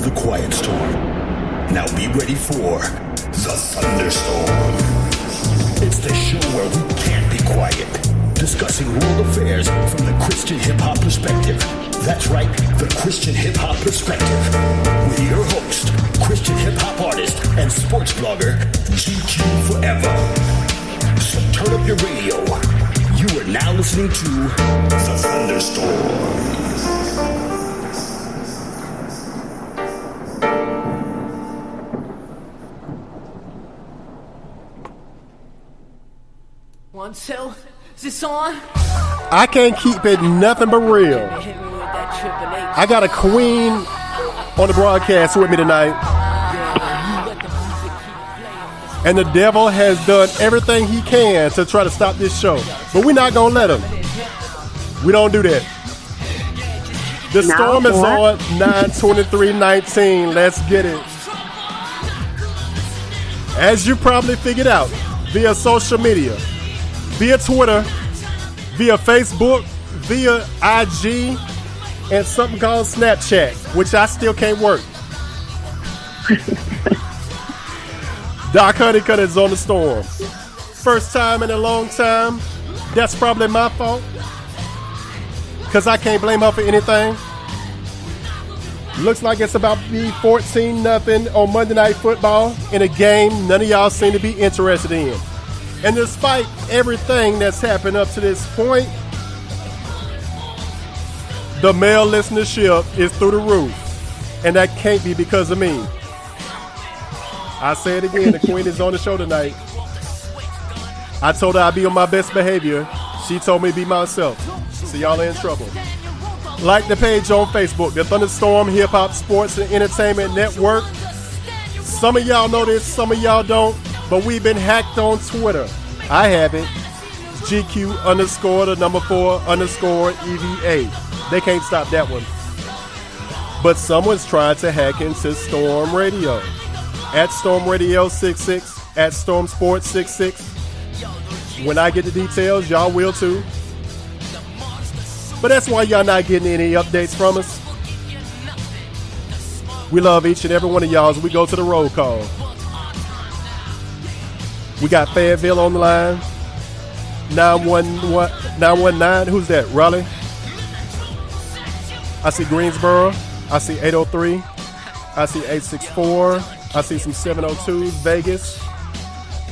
the quiet storm. Now be ready for the Thunderstorm. It's the show where we can't be quiet, discussing world affairs from the Christian hip-hop perspective. That's right, the Christian hip-hop perspective. With your host, Christian hip-hop artist and sports blogger, GQ Forever. So turn up your radio. You are now listening to the Thunderstorm. One, two, is this on? I can't keep it nothing but real. I got a queen on the broadcast with me tonight. And the devil has done everything he can to try to stop this show. But we're not going to let him. We don't do that. The storm is on 9/23/19. Let's get it. As you probably figured out via social media, via Twitter, via Facebook, via IG, and something called Snapchat, which I still can't work. Doc Honeycutt is on the storm. First time in a long time. That's probably my fault, because I can't blame her for anything. Looks like it's about to be 14-0 on Monday Night Football in a game none of y'all seem to be interested in. And despite everything that's happened up to this point, the male listenership is through the roof. And that can't be because of me. I say it again, the queen is on the show tonight. I told her I'd be on my best behavior. She told me to be myself. So y'all are in trouble. Like the page on Facebook, the Thunderstorm Hip Hop Sports and Entertainment Network. Some of y'all know this, some of y'all don't. But we've been hacked on Twitter. I have it. GQ_4_EVA. They can't stop that one. But someone's trying to hack into Storm Radio. At Storm Radio 66, at Storm Sports 66. When I get the details, y'all will too. But that's why y'all not getting any updates from us. We love each and every one of y'all as we go to the roll call. We got Fayetteville on the line. 919. Who's that? Raleigh? I see Greensboro. I see 803. I see 864. I see some 702s. Vegas.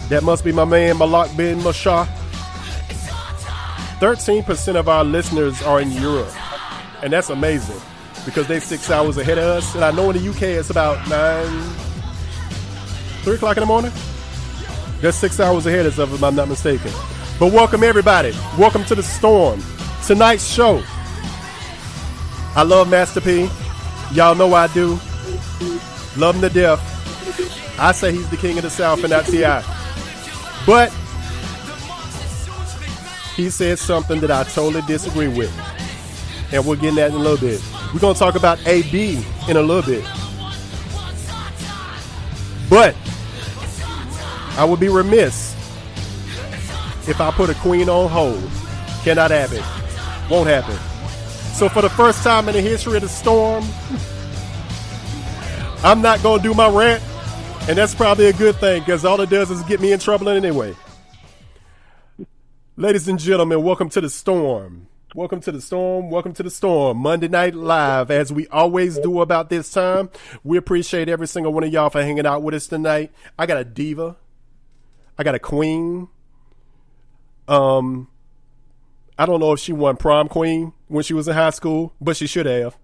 That must be my man Malak bin Mashah. 13% of our listeners are in Europe. And that's amazing, because they're 6 hours ahead of us. And I know in the UK it's about 3 o'clock in the morning. They're 6 hours ahead of us, if I'm not mistaken. But welcome, everybody. Welcome to the Storm. Tonight's show. I love Master P. Y'all know I do. Love him to death. I say he's the king of the South and not T.I. But he said something that I totally disagree with. And we'll get into that in a little bit. We're going to talk about AB in a little bit. But I would be remiss if I put a queen on hold. Cannot happen. Won't happen. So for the first time in the history of the Storm, I'm not going to do my rant. And that's probably a good thing, because all it does is get me in trouble anyway. Ladies and gentlemen, welcome to the Storm. Welcome to the Storm. Welcome to the Storm. Monday Night Live, as we always do about this time. We appreciate every single one of y'all for hanging out with us tonight. I got a diva. I got a queen. I don't know if she won prom queen when she was in high school, but she should have.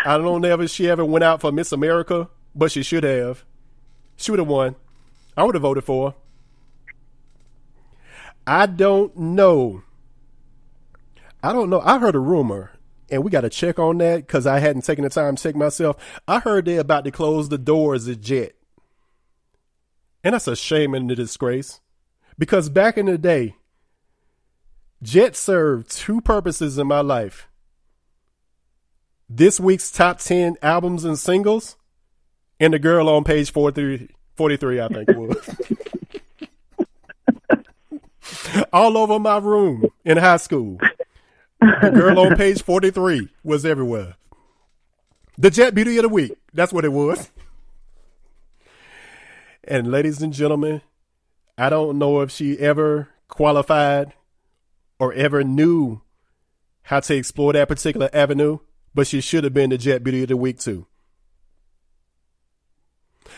I don't know if she ever went out for Miss America, but she should have. She would have won. I would have voted for her. I don't know. I heard a rumor, and we got to check on that because I hadn't taken the time to check myself. I heard they're about to close the doors at Jet. And that's a shame and a disgrace, because back in the day, Jet served two purposes in my life. This week's top 10 albums and singles, and the girl on page 43, I think it was. All over my room in high school. The girl on page 43 was everywhere. The Jet Beauty of the Week. That's what it was. And ladies and gentlemen, I don't know if she ever qualified or ever knew how to explore that particular avenue, but she should have been the Jet Beauty of the Week too.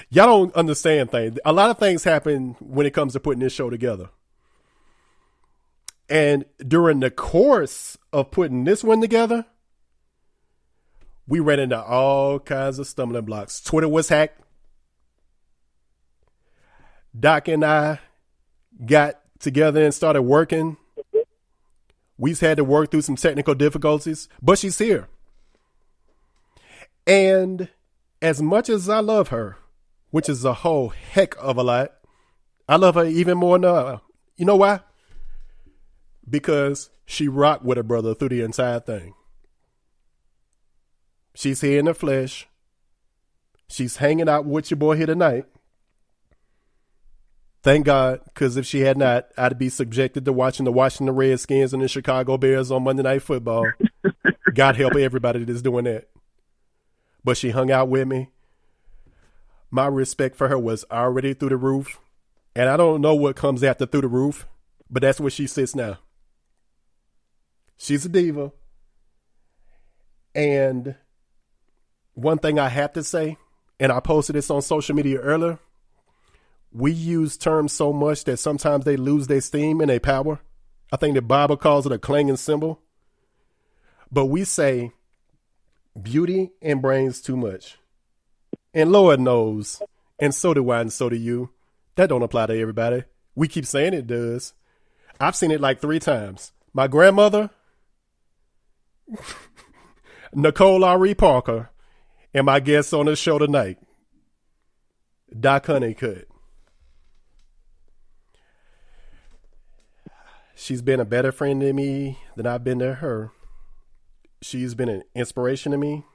Y'all don't understand things. A lot of things happen when it comes to putting this show together. And during the course of putting this one together, we ran into all kinds of stumbling blocks. Twitter was hacked. Doc and I got together and started working. We've had to work through some technical difficulties, but she's here. And as much as I love her, which is a whole heck of a lot, I love her even more now. You know why? Because she rocked with her brother through the entire thing. She's here in the flesh. She's hanging out with your boy here tonight. Thank God, because if she had not, I'd be subjected to watching the Washington Redskins and the Chicago Bears on Monday Night Football. God help everybody that's doing that. But she hung out with me. My respect for her was already through the roof. And I don't know what comes after through the roof, but that's where she sits now. She's a diva. And one thing I have to say, and I posted this on social media earlier, we use terms so much that sometimes they lose their steam and their power. I think the Bible calls it a clanging cymbal. But we say beauty and brains too much. And Lord knows, and so do I, and so do you. That don't apply to everybody. We keep saying it does. I've seen it like 3 times. My grandmother, Nicole R.E. Parker, and my guest on the show tonight, Doc Honeycutt. She's been a better friend to me than I've been to her. She's been an inspiration to me.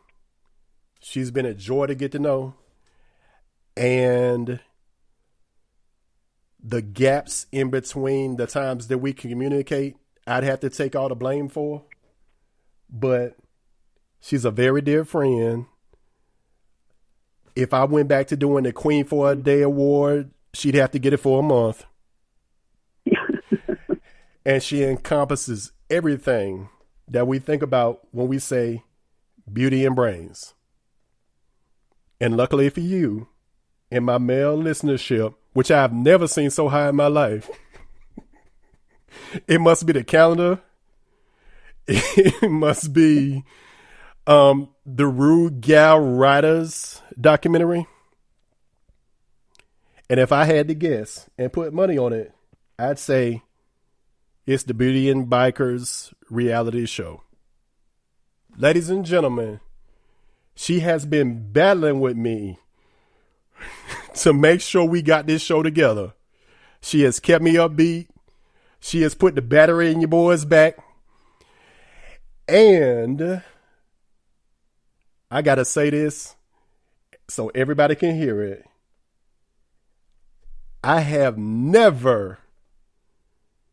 She's been a joy to get to know. And the gaps in between the times that we can communicate, I'd have to take all the blame for. But she's a very dear friend. If I went back to doing the Queen for a Day award, she'd have to get it for a month. And she encompasses everything that we think about when we say beauty and brains. And luckily for you, in my male listenership, which I've never seen so high in my life, it must be the calendar. It must be the Gyal Ryders documentary. And if I had to guess and put money on it, I'd say it's the Beauty and Bikerz reality show. Ladies and gentlemen, she has been battling with me to make sure we got this show together. She has kept me upbeat. She has put the battery in your boy's back. And I got to say this so everybody can hear it. I have never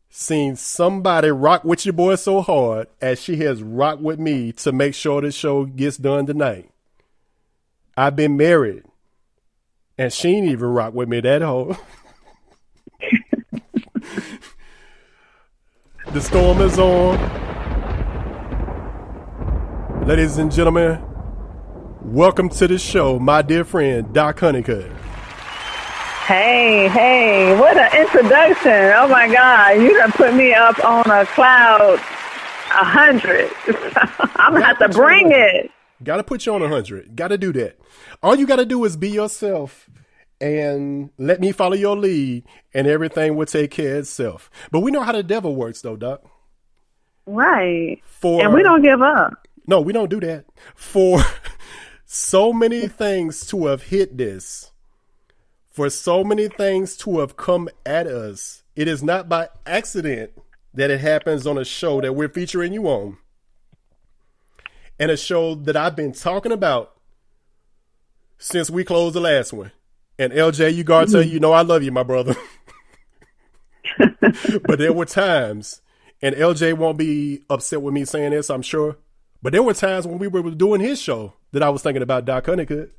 seen somebody rock with your boy so hard as she has rocked with me to make sure the show gets done tonight. I've been married, and she ain't even rock with me that whole. The storm is on. Ladies and gentlemen, welcome to the show, my dear friend, Doc Honeycutt. Hey, what an introduction. Oh my God, you done put me up on a cloud 100. I'm going to have to bring it. Got to put you on 100. Got to do that. All you got to do is be yourself and let me follow your lead and everything will take care of itself. But we know how the devil works though, Doc. Right. And we don't give up. No, we don't do that. For so many things to have hit this, for so many things to have come at us, it is not by accident that it happens on a show that we're featuring you on. And a show that I've been talking about since we closed the last one. And LJ, you gotta tell you know I love you, my brother. But there were times, and LJ won't be upset with me saying this, I'm sure, But there were times when we were doing his show that I was thinking about Doc Honeycutt.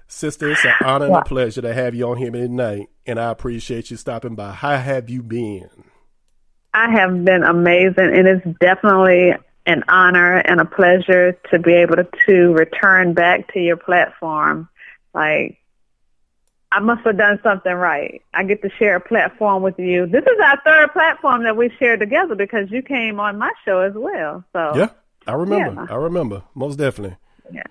Sister, it's an honor and a pleasure to have you on here tonight, and I appreciate you stopping by. How have you been? I have been amazing, and it's definitely an honor and a pleasure to be able to return back to your platform. Like, I must have done something right. I get to share a platform with you. This is our third platform that we shared together because you came on my show as well. So yeah, I remember. Yeah. I remember, most definitely. Yeah.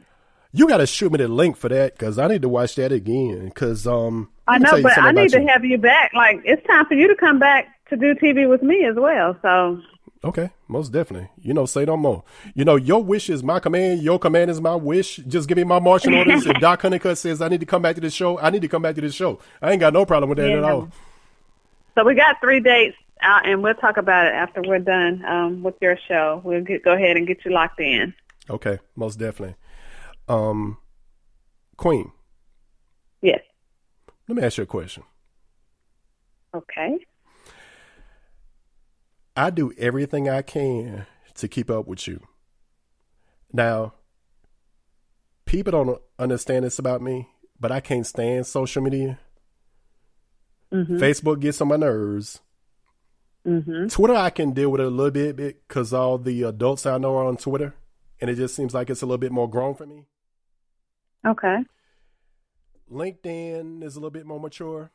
You got to shoot me the link for that because I need to watch that again. Because I know, but I need to have you back. Like, it's time for you to come back to do TV with me as well. So okay, most definitely. Say no more. Your wish is my command. Your command is my wish. Just give me my marching orders. If Doc Honeycutt says I need to come back to this show, I need to come back to this show. I ain't got no problem with that at all. So we got 3 dates out, and we'll talk about it after we're done with your show. We'll go ahead and get you locked in. Okay, most definitely. Queen. Yes. Let me ask you a question. Okay. I do everything I can to keep up with you. Now, people don't understand this about me, but I can't stand social media. Mm-hmm. Facebook gets on my nerves. Mm-hmm. Twitter, I can deal with it a little bit because all the adults I know are on Twitter, and it just seems like it's a little bit more grown for me. Okay. LinkedIn is a little bit more mature.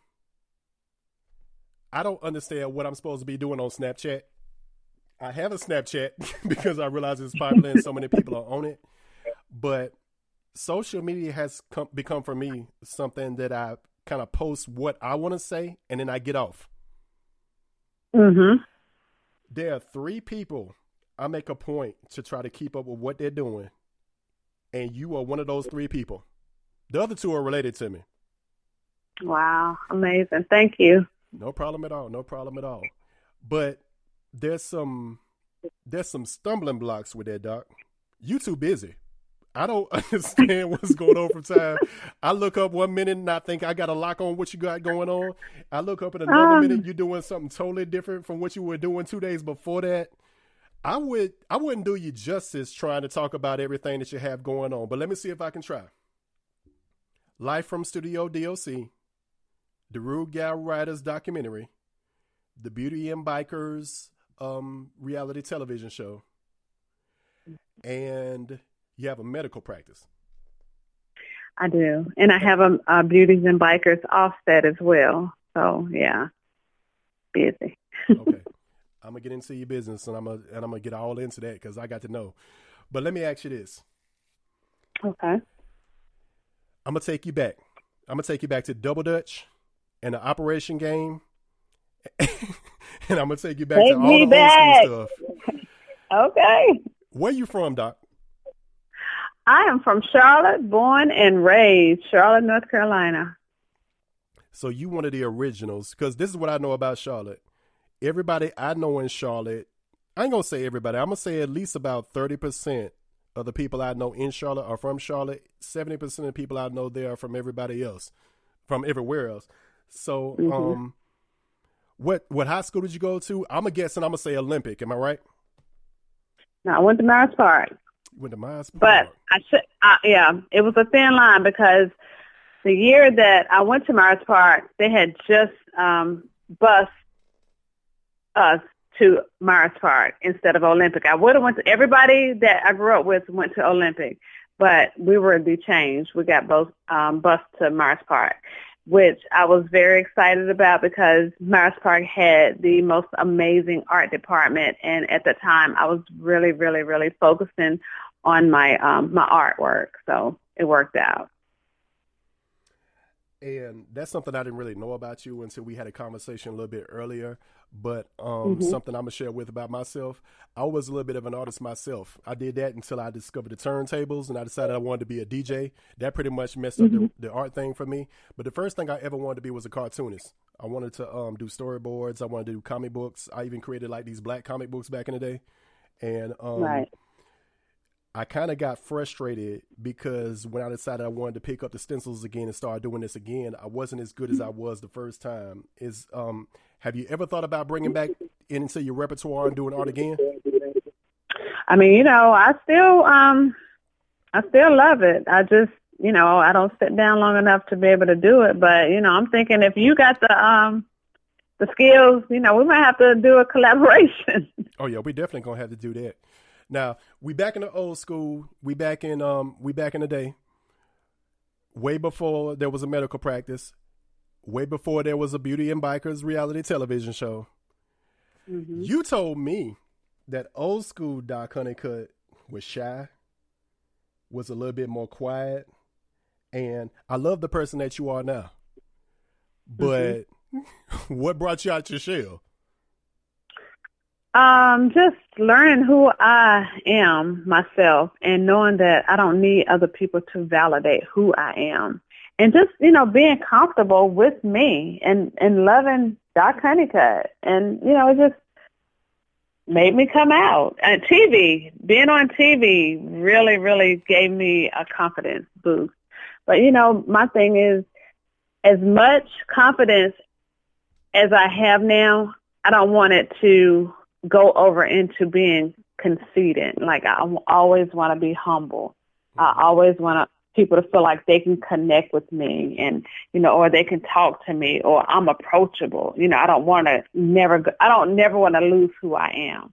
I don't understand what I'm supposed to be doing on Snapchat. I have a Snapchat because I realize it's popular and so many people are on it. But social media has become for me something that I kind of post what I want to say and then I get off. Mm-hmm. There are 3 people I make a point to try to keep up with what they're doing. And you are one of those 3 people. The other 2 are related to me. Wow. Amazing. Thank you. No problem at all. No problem at all. But there's some stumbling blocks with that, Doc. You too busy. I don't understand what's going on from time. I look up 1 minute and I think I got a lock on what you got going on. I look up in another minute, you're doing something totally different from what you were doing 2 days before that. I wouldn't do you justice trying to talk about everything that you have going on, but let me see if I can try. Live from Studio D.O.C, the Gyal Ryders documentary, the Beautiez and Bikerz reality television show, and you have a medical practice. I do, and I have a Beautiez and Bikerz offset as well. So yeah, busy. Okay. I'm gonna get into your business, and I'm gonna get all into that because I got to know. But let me ask you this. Okay. I'm gonna take you back. I'm gonna take you back to Double Dutch and the Operation Game, and I'm gonna take you back to all the old school stuff. Okay. Where you from, Doc? I am from Charlotte, born and raised, Charlotte, North Carolina. So you one of the originals, because this is what I know about Charlotte. Everybody I know in Charlotte, I ain't going to say everybody. I'm going to say at least about 30% of the people I know in Charlotte are from Charlotte. 70% of the people I know there are from everybody else, from everywhere else. So what high school did you go to? I'm going to say Olympic. Am I right? No, I went to Myers Park. You went to Myers Park. But it was a thin line because the year that I went to Myers Park, they had just bused us to Myers Park instead of Olympic. I would have went to everybody that I grew up with went to Olympic, but we were the change. We got both bused to Myers Park, which I was very excited about because Myers Park had the most amazing art department, and at the time I was really, really, really focusing on my my artwork, so it worked out. And that's something I didn't really know about you until we had a conversation a little bit earlier. But something I'm going to share with about myself. I was a little bit of an artist myself. I did that until I discovered the turntables and I decided I wanted to be a DJ. That pretty much messed up the art thing for me. But the first thing I ever wanted to be was a cartoonist. I wanted to do storyboards. I wanted to do comic books. I even created like these black comic books back in the day. And right. I kind of got frustrated because when I decided I wanted to pick up the stencils again and start doing this again, I wasn't as good as I was the first time. Have you ever thought about bringing back into your repertoire and doing art again? I mean, you know, I still love it. I just, you know, I don't sit down long enough to be able to do it. But, you know, I'm thinking if you got the skills, you know, we might have to do a collaboration. Oh yeah, we definitely gonna have to do that. Now we back in the old school. We back in the day. Way before there was a medical practice. Way before there was a Beauty and Bikerz reality television show. Mm-hmm. You told me that old school Doc Honeycutt was shy, was a little bit more quiet, and I love the person that you are now. But what brought you out your shell? Just learning who I am myself and knowing that I don't need other people to validate who I am. And just, you know, being comfortable with me and loving Doc Honeycutt. And, you know, it just made me come out. And being on TV really, really gave me a confidence boost. But, you know, my thing is, as much confidence as I have now, I don't want it to go over into being conceited. Like, I always want to be humble. I always want people to feel like they can connect with me and, you know, or they can talk to me, or I'm approachable. You know, I don't never want to lose who I am.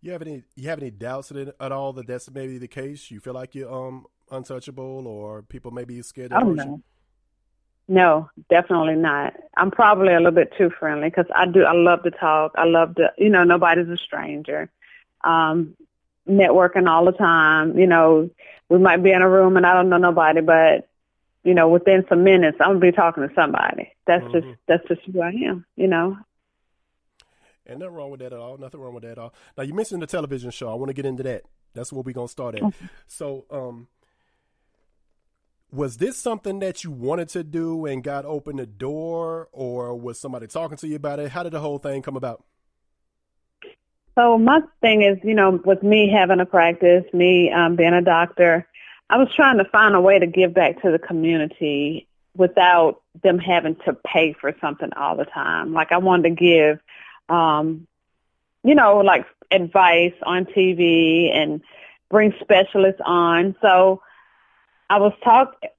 You have any doubts at all that that's maybe the case? You feel like you're untouchable, or people may be scared to approach you? No, definitely not. I'm probably a little bit too friendly because I love to talk. I love to, you know, nobody's a stranger. Networking all the time. You know, we might be in a room and I don't know nobody, but, you know, within some minutes, I'm going to be talking to somebody. That's just who I am, you know. And nothing wrong with that at all. Nothing wrong with that at all. Now, you mentioned the television show. I want to get into that. That's where we're going to start at. So, was this something that you wanted to do and God opened the door, or was somebody talking to you about it? How did the whole thing come about? So my thing is, you know, with me having a practice, me being a doctor, I was trying to find a way to give back to the community without them having to pay for something all the time. Like, I wanted to give, you know, like advice on TV and bring specialists on. So I was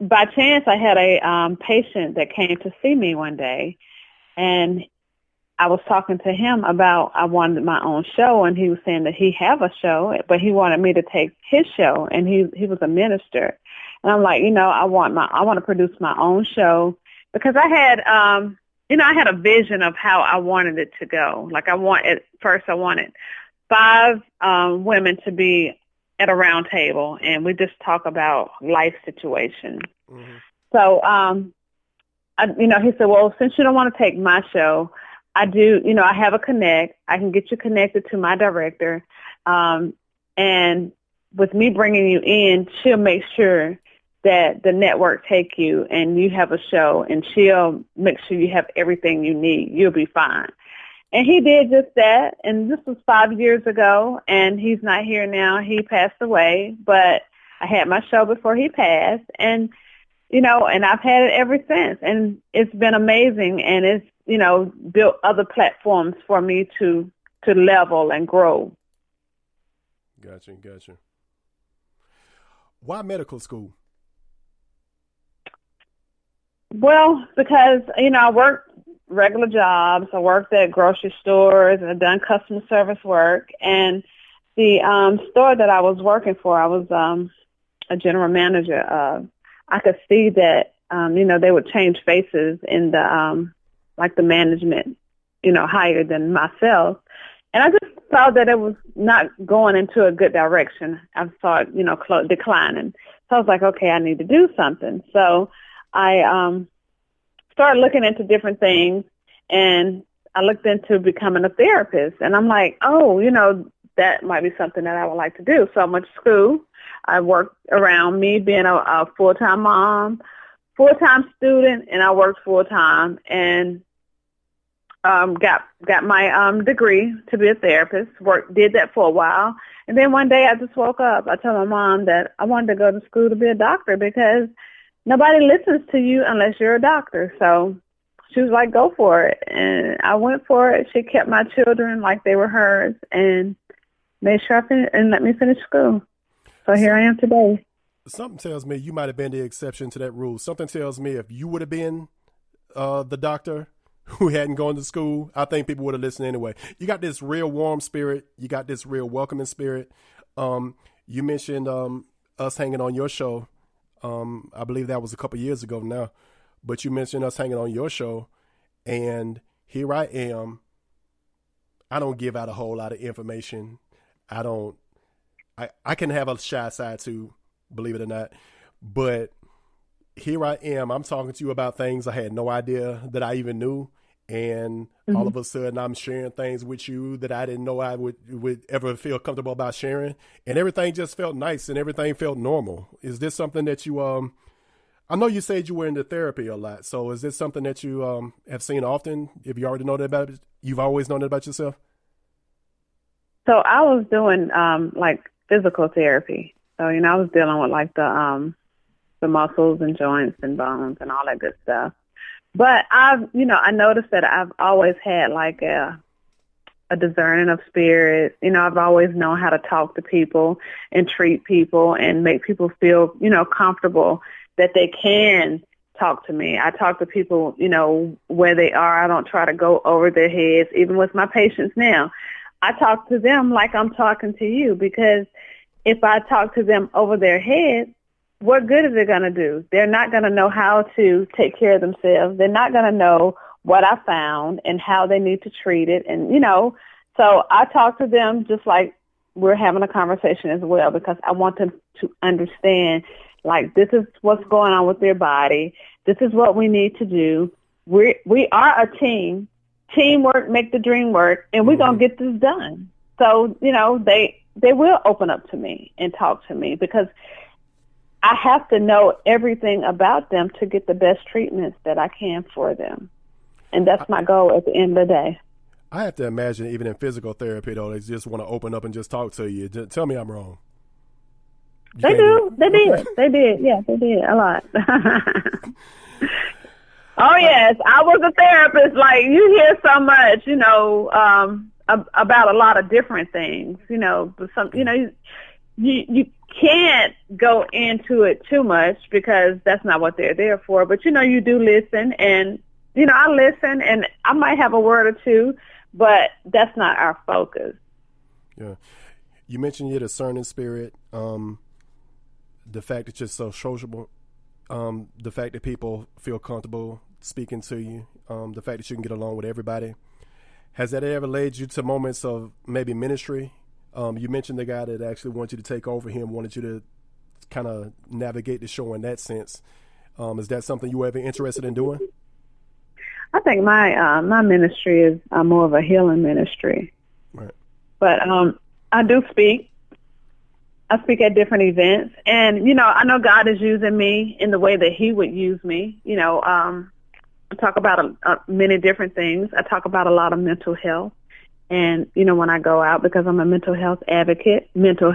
by chance, I had a patient that came to see me one day, and I was talking to him about I wanted my own show, and he was saying that he have a show, but he wanted me to take his show, and he was a minister. And I'm like, you know, I want to produce my own show, because I had, you know, I had a vision of how I wanted it to go. Like, I wanted 5 women to be at a round table, and we just talk about life situations. Mm-hmm. So, you know, he said, well, since you don't want to take my show, I do, you know, I have a connect. I can get you connected to my director. And with me bringing you in, she'll make sure that the network take you and you have a show, and she'll make sure you have everything you need. You'll be fine. And he did just that. And this was 5 years ago, and he's not here now. He passed away, but I had my show before he passed, and, you know, and I've had it ever since. And it's been amazing. And it's, you know, built other platforms for me to level and grow. Gotcha. Why medical school? Well, because, you know, I worked regular jobs. I worked at grocery stores, and I've done customer service work. And the store that I was working for, I was a general manager. I could see that, you know, they would change faces in the like the management, you know, higher than myself. And I just saw that it was not going into a good direction. I saw it, you know, declining. So I was like, okay, I need to do something. So I started looking into different things, and I looked into becoming a therapist. And I'm like, oh, you know, that might be something that I would like to do. So I went to school. I worked around me being a full-time mom, full-time student, and I worked full-time, and got my degree to be a therapist. Did that for a while, and then one day I just woke up. I told my mom that I wanted to go to school to be a doctor, because nobody listens to you unless you're a doctor. So she was like, go for it. And I went for it. She kept my children like they were hers and made sure and let me finish school. So here I am today. Something tells me you might have been the exception to that rule. Something tells me if you would have been the doctor who hadn't gone to school, I think people would have listened anyway. You got this real warm spirit. You got this real welcoming spirit. You mentioned us hanging on your show. I believe that was a couple years ago now. But you mentioned us hanging on your show. And here I am. I don't give out a whole lot of information. I can have a shy side too, believe it or not. But here I am. I'm talking to you about things I had no idea that I even knew. And all of a sudden I'm sharing things with you that I didn't know I would ever feel comfortable about sharing. And everything just felt nice and everything felt normal. Is this something that you, I know you said you were into therapy a lot. So is this something that you have seen often? If you already know that about it, you've always known that about yourself? So I was doing like physical therapy. So, I was dealing with like the muscles and joints and bones and all that good stuff. But I noticed that I've always had like a discerning of spirit. I've always known how to talk to people and treat people and make people feel, comfortable that they can talk to me. I talk to people, where they are. I don't try to go over their heads. Even with my patients now, I talk to them like I'm talking to you, because if I talk to them over their heads, what good is it going to do? They're not going to know how to take care of themselves. They're not going to know what I found and how they need to treat it. And, so I talk to them just like we're having a conversation as well, because I want them to understand, like, this is what's going on with their body. This is what we need to do. We are a team. Teamwork make the dream work, and we're going to get this done. So, they will open up to me and talk to me, because I have to know everything about them to get the best treatments that I can for them. And that's my goal at the end of the day. I have to imagine even in physical therapy, though, they just want to open up and just talk to you. Just tell me I'm wrong. They do. They did. They did. Yeah, they did a lot. Oh, yes. I was a therapist. Like, you hear so much, about a lot of different things, but some, you can't go into it too much, because that's not what they're there for. But, you do listen, and, I listen, and I might have a word or two, but that's not our focus. Yeah. You mentioned your discerning spirit, the fact that you're so sociable, the fact that people feel comfortable speaking to you, the fact that you can get along with everybody. Has that ever led you to moments of maybe ministry? You mentioned the guy that actually wanted you to take over him, wanted you to kind of navigate the show in that sense. Is that something you were ever interested in doing? I think my ministry is more of a healing ministry. Right. But I do speak. I speak at different events. And, I know God is using me in the way that he would use me. I talk about many different things. I talk about a lot of mental health. And, when I go out, because I'm a mental health advocate, mental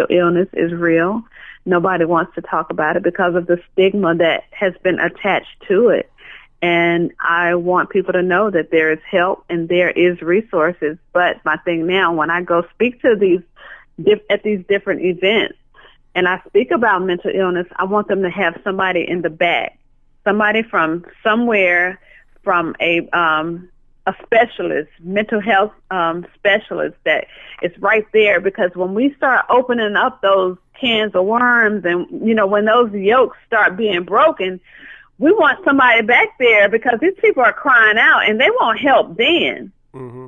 illness is real. Nobody wants to talk about it because of the stigma that has been attached to it. And I want people to know that there is help and there is resources. But my thing now, when I go speak to at these different events and I speak about mental illness, I want them to have somebody in the back, somebody from somewhere, from a specialist, mental health specialist that is right there. Because when we start opening up those cans of worms and, when those yolks start being broken, we want somebody back there, because these people are crying out and they want help then. Mm-hmm.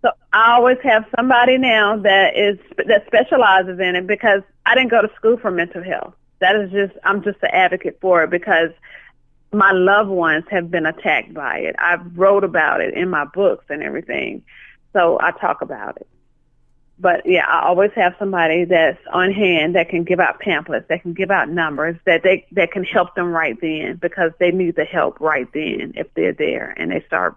So I always have somebody now that specializes in it, because I didn't go to school for mental health. I'm just an advocate for it, because my loved ones have been attacked by it. I've wrote about it in my books and everything. So I talk about it. But, yeah, I always have somebody that's on hand that can give out pamphlets, that can give out numbers, that can help them right then, because they need the help right then if they're there and they start,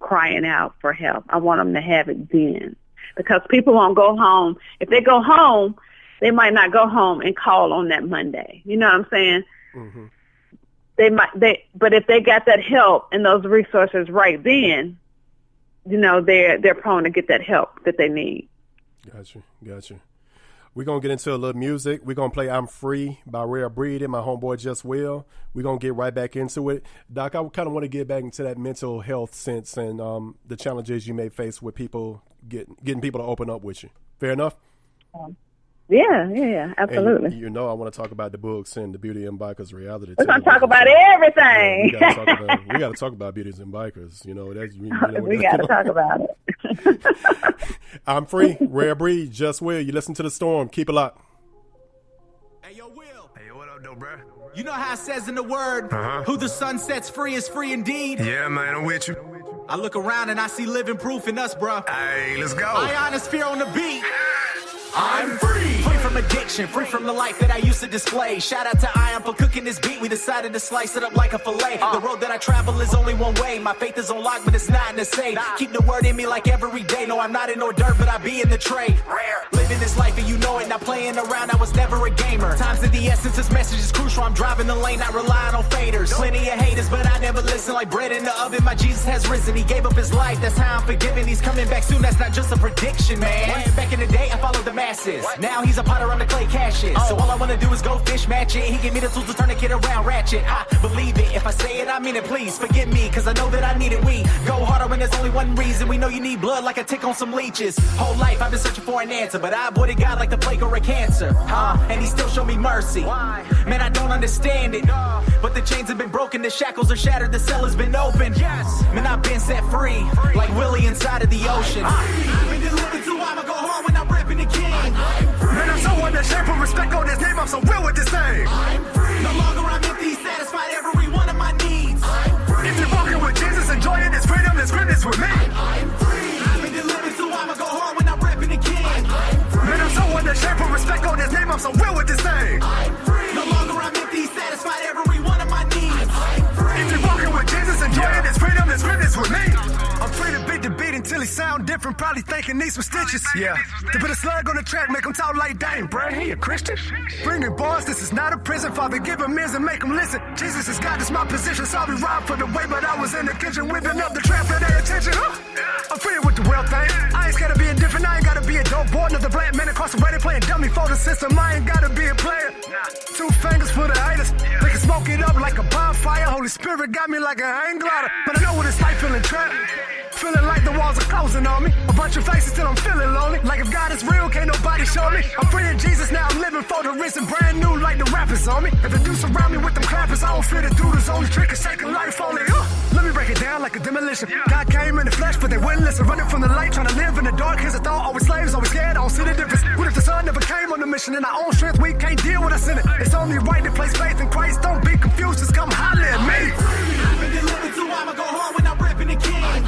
crying out for help. I want them to have it then, because people won't go home. If they go home, they might not go home and call on that Monday. You know what I'm saying? Mm-hmm. but if they got that help and those resources right then, they're prone to get that help that they need. Gotcha. We're going to get into a little music. We're going to play I'm Free by Rare Breed and my homeboy Just Will. We're going to get right back into it. Doc, I kind of want to get back into that mental health sense and the challenges you may face with people, getting people to open up with you. Fair enough? Yeah, absolutely. And I want to talk about the books and the Beauty and Bikerz reality. We're going to talk about everything. Yeah, we got to talk about Beauties and Bikerz. We got to talk about it. I'm Free, Rare Breed, Just Will. You listen to The Storm. Keep it locked. Hey, yo, Will. Hey, what up, though, bro? You know how it says in the word, who the sun sets free is free indeed? Yeah, man, I'm with you. I look around and I see living proof in us, bro. Hey, let's go. Ionosphere on the beat. I'm free. Free from addiction, free from the life that I used to display. Shout out to Ion for cooking this beat. We decided to slice it up like a fillet. The road that I travel is only one way. My faith is on lock, but it's not in the safe. Keep the word in me like every day. No, I'm not in hors d'oeuvre, but I be in the tray. Rare. Living this life and you know it. Not playing around, I was never a gamer. Times of the essence, this message is crucial. I'm driving the lane, not relying on faders. Plenty of haters, but I never listen. Like bread in the oven, my Jesus has risen. He gave up his life, that's how I'm forgiven. He's coming back soon, that's not just a prediction, man. Back in the day, I followed the masses. Now he's a potter on the clay caches. So all I wanna do is go fish match it. He gave me the tools to turn the kid around ratchet. I believe it. If I say it, I mean it. Please forgive me, cause I know that I need it. We go harder when there's only one reason. We know you need blood like a tick on some leeches. Whole life I've been searching for an answer, but I avoided God like the plague or a cancer. And he still showed me mercy. Man, I don't understand it. But the chains have been broken, the shackles are shattered, the cell has been opened. Man, I've been set free, like Willie inside of the ocean. I've been delivered to I'ma go hard when I'm repping the king. Man, I'm so under shape and respect on his name. I'm so real with this thing. No longer I'm empty, satisfied every one of my needs. If you're walking with Jesus, enjoying his freedom, his goodness with me. I've been delivered, so I'ma go hard when I'm repping the king. Man, I'm so under shape and respect on his name. I'm so real with this thing. No longer I'm empty, satisfied every one of my needs. If you're walking with Jesus, enjoying his freedom, his goodness with me. I'm free to beat the beat until he sound different. Probably thinking needs some stitches. Yeah. To put a slug on the track, make him talk like, dang, bruh, he a Christian? Bringing bars, this is not a prison. Father, give him ears and make him listen. Jesus is God, it's my position. Sorry, robbed for the way, but I was in the kitchen whipping up the trap for their attention. I'm free with the wealth thing. I ain't scared to be indifferent. I ain't gotta be a dope boy. Another black man incarcerated playing dummy for the system. I ain't gotta be a player. 2 fingers for the haters. They can smoke it up like a bonfire. Holy Spirit got me like a hang glider. But I know what it's like feeling trapped. Feeling like the walls are closing on me. A bunch of faces till I'm feeling lonely. Like if God is real, can't nobody show me. I'm free in Jesus, now I'm living for the risen. Brand new like the rappers on me. If the dudes surround me with them clappers, I don't fear the dude. His only trick is shaking life only. Let me break it down like a demolition. God came in the flesh, but they wouldn't listen. Running from the light, trying to live in the dark. Here's a thought, always slaves, always scared. I don't see the difference. What if the sun never came on the mission? In our own strength, we can't deal with us in it. It's only right to place faith in Christ. Don't be confused, just come holler at me. I've been delivered to I'ma go hard when I'm repping the king.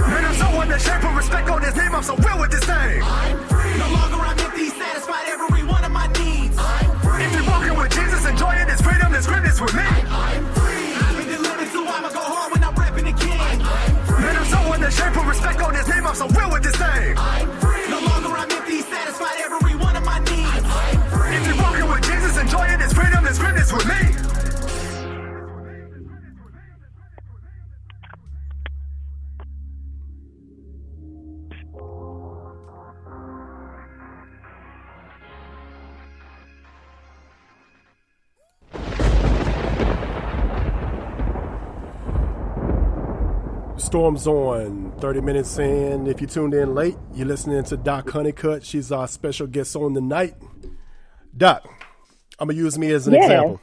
Man, I'm so under shape and respect on his name. I'm so real with this thing. No longer I'm empty, satisfied every one of my needs. If you're walking with Jesus, enjoying his freedom, his goodness with me. I've been delivered, so I'ma go hard when I'm repping the king. Man, I'm so under shape and respect on his name. I'm so real with this thing. No longer I'm empty, satisfied every one of my needs. If you're walking with Jesus, enjoying his freedom, his goodness with me. Storm's on 30 minutes in. If you tuned in late, you're listening to Doc Honeycutt. She's our special guest on the night. Doc, I'm going to use me as an example.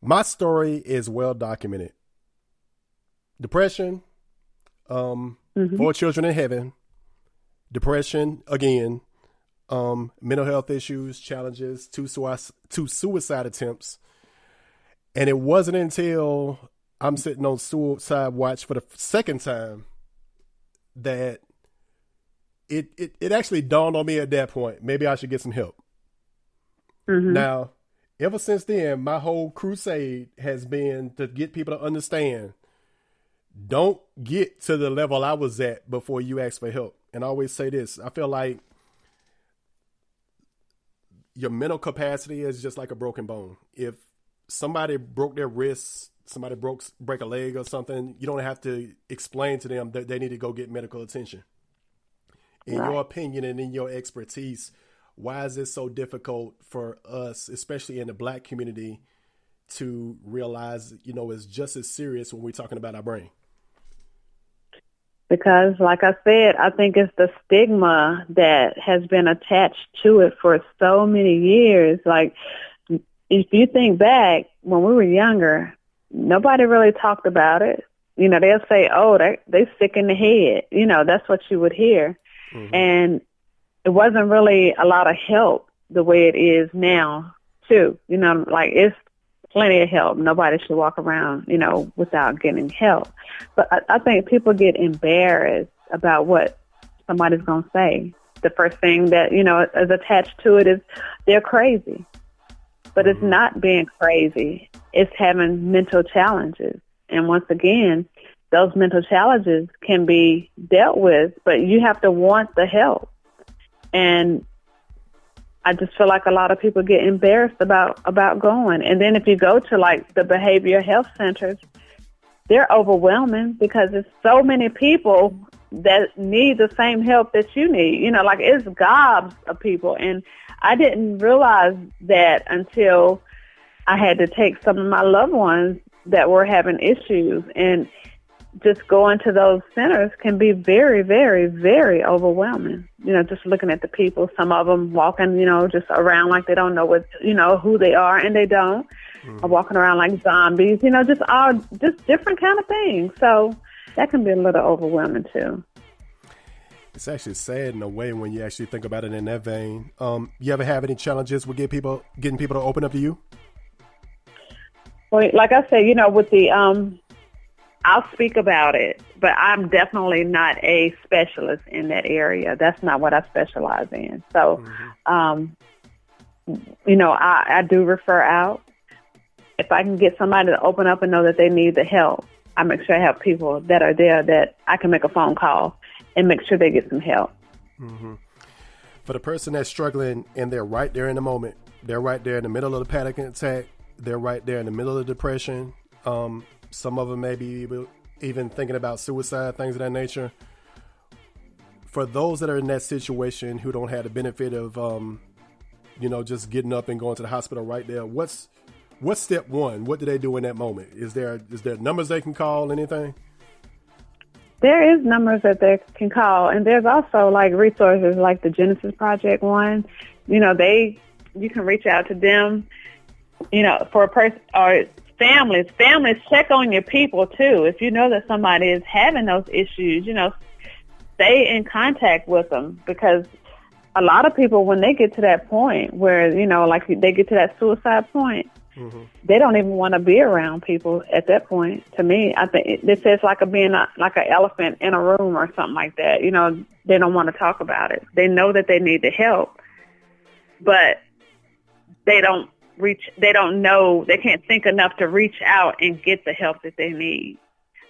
My story is well documented. Depression, 4 children in heaven, depression again, mental health issues, challenges, 2 suicide attempts. And it wasn't until I'm sitting on suicide watch for the second time that it actually dawned on me at that point, maybe I should get some help. Now, ever since then, my whole crusade has been to get people to understand, don't get to the level I was at before you ask for help. And I always say this, I feel like your mental capacity is just like a broken bone. If somebody broke their wrist, somebody break a leg or something, you don't have to explain to them that they need to go get medical attention. In your opinion and in your expertise, why is it so difficult for us, especially in the Black community, to realize, it's just as serious when we're talking about our brain? Because, like I said, I think it's the stigma that has been attached to it for so many years. Like, if you think back, when we were younger, nobody really talked about it. They'll say, oh, they sick in the head. That's what you would hear. Mm-hmm. And it wasn't really a lot of help the way it is now, too. Like, it's plenty of help. Nobody should walk around, without getting help. But I think people get embarrassed about what somebody's going to say. The first thing that, is attached to it is they're crazy. But it's not being crazy. It's having mental challenges. And once again, those mental challenges can be dealt with, but you have to want the help. And I just feel like a lot of people get embarrassed about going. And then if you go to like the behavioral health centers, they're overwhelming because there's so many people that need the same help that you need. Like it's gobs of people. And I didn't realize that until I had to take some of my loved ones that were having issues. And just going to those centers can be very, very, very overwhelming. Just looking at the people, some of them walking, just around like they don't know what, who they are, and they don't. Or walking around like zombies, just different kind of things. So that can be a little overwhelming too. It's actually sad in a way when you actually think about it in that vein. You ever have any challenges with getting people to open up to you? Well, like I said, with the I'll speak about it, but I'm definitely not a specialist in that area. That's not what I specialize in. So, I do refer out. If I can get somebody to open up and know that they need the help, I make sure I have people that are there that I can make a phone call and make sure they get some help. Mm-hmm. For the person that's struggling and they're right there in the moment, they're right there in the middle of the panic attack, they're right there in the middle of the depression, some of them may be even thinking about suicide, things of that nature. For those that are in that situation who don't have the benefit of, just getting up and going to the hospital right there, what's step one? What do they do in that moment? Is there numbers they can call, anything? There is numbers that they can call, and there's also like resources like the Genesis Project one. You can reach out to them, for a person or families check on your people too. If you know that somebody is having those issues, stay in contact with them, because a lot of people, when they get to that point where, like they get to that suicide point, they don't even want to be around people at that point. To me, I think it's like being like an elephant in a room or something like that. They don't want to talk about it. They know that they need the help, but they can't think enough to reach out and get the help that they need.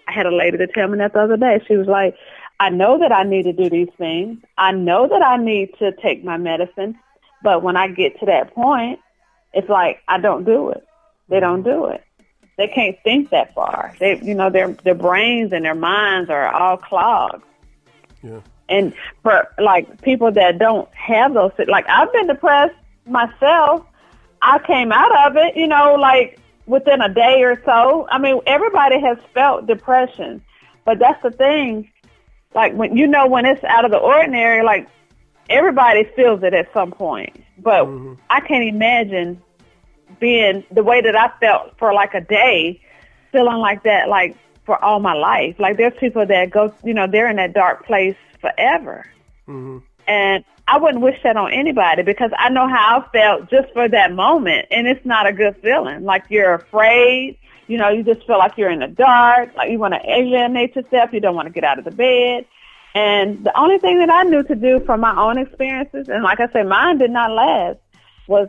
I had a lady to tell me that the other day. She was like, I know that I need to do these things. I know that I need to take my medicine. But when I get to that point, it's like, I don't do it. They don't do it. They can't think that far. They, their brains and their minds are all clogged. Yeah. And for like people that don't have those, like I've been depressed myself. I came out of it, like within a day or so. I mean, everybody has felt depression, but that's the thing. Like when it's out of the ordinary, like everybody feels it at some point. But I can't imagine being the way that I felt for like a day, feeling like that, like for all my life. Like there's people that go, they're in that dark place forever. And I wouldn't wish that on anybody, because I know how I felt just for that moment. And it's not a good feeling. Like you're afraid, you just feel like you're in the dark, like you want to alienate yourself. You don't want to get out of the bed. And the only thing that I knew to do from my own experiences, and like I said, mine did not last, was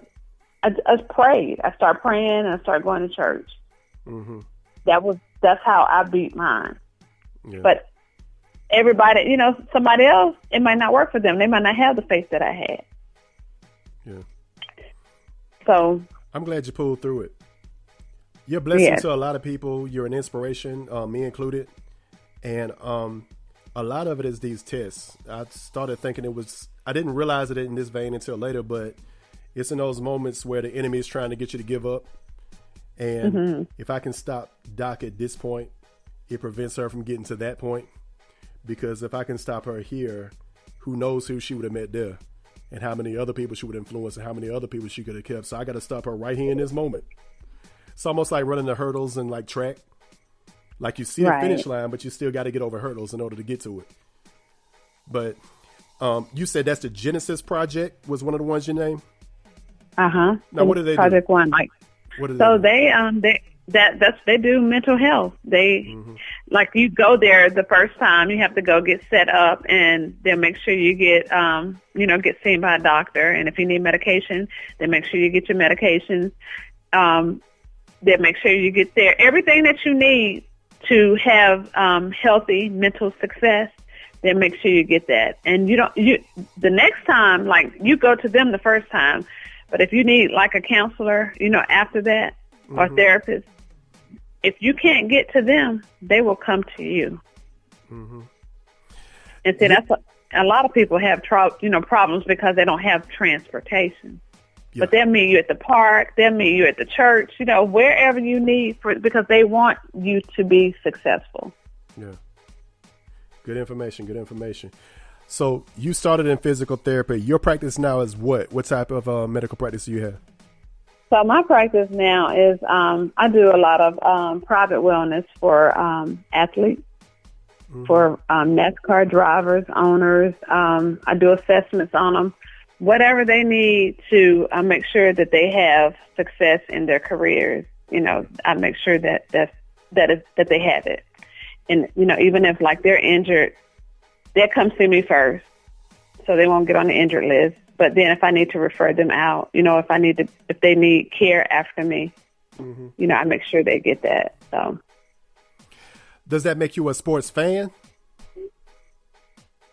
I prayed. I started praying and I started going to church. That's how I beat mine. Yeah. But everybody, somebody else, it might not work for them. They might not have the faith that I had. Yeah. So I'm glad you pulled through it. You're a blessing Yes. to a lot of people. You're an inspiration, me included. And a lot of it is these tests. I started thinking I didn't realize it in this vein until later, but it's in those moments where the enemy is trying to get you to give up. And if I can stop Doc at this point, it prevents her from getting to that point. Because if I can stop her here, who knows who she would have met there and how many other people she would influence and how many other people she could have kept. So I got to stop her right here in this moment. It's almost like running the hurdles in like track. Like you see the finish line, but you still got to get over hurdles in order to get to it. But you said that's the Genesis Project was one of the ones you named? Uh-huh. Now, what do they Project do? One. Like, What do so they they do mental health. They like you go there the first time, you have to go get set up, and they'll make sure you get get seen by a doctor. And if you need medication, they make sure you get your medications. They make sure you get there everything that you need to have healthy mental success. They make sure you get that. And the next time, like you go to them the first time, but if you need like a counselor, after that or therapist, if you can't get to them, they will come to you. And see, that's a lot of people have problems because they don't have transportation. Yeah. But they'll meet you at the park, they'll meet you at the church, wherever you need because they want you to be successful. Yeah. Good information. So you started in physical therapy. Your practice now is what? What type of medical practice do you have? So my practice now is I do a lot of private wellness for athletes, for NASCAR drivers, owners. I do assessments on them, whatever they need to make sure that they have success in their careers. I make sure that they have it. And, even if like they're injured, they'll come see me first so they won't get on the injured list. But then if I need to refer them out, if they need care after me, I make sure they get that. So, does that make you a sports fan?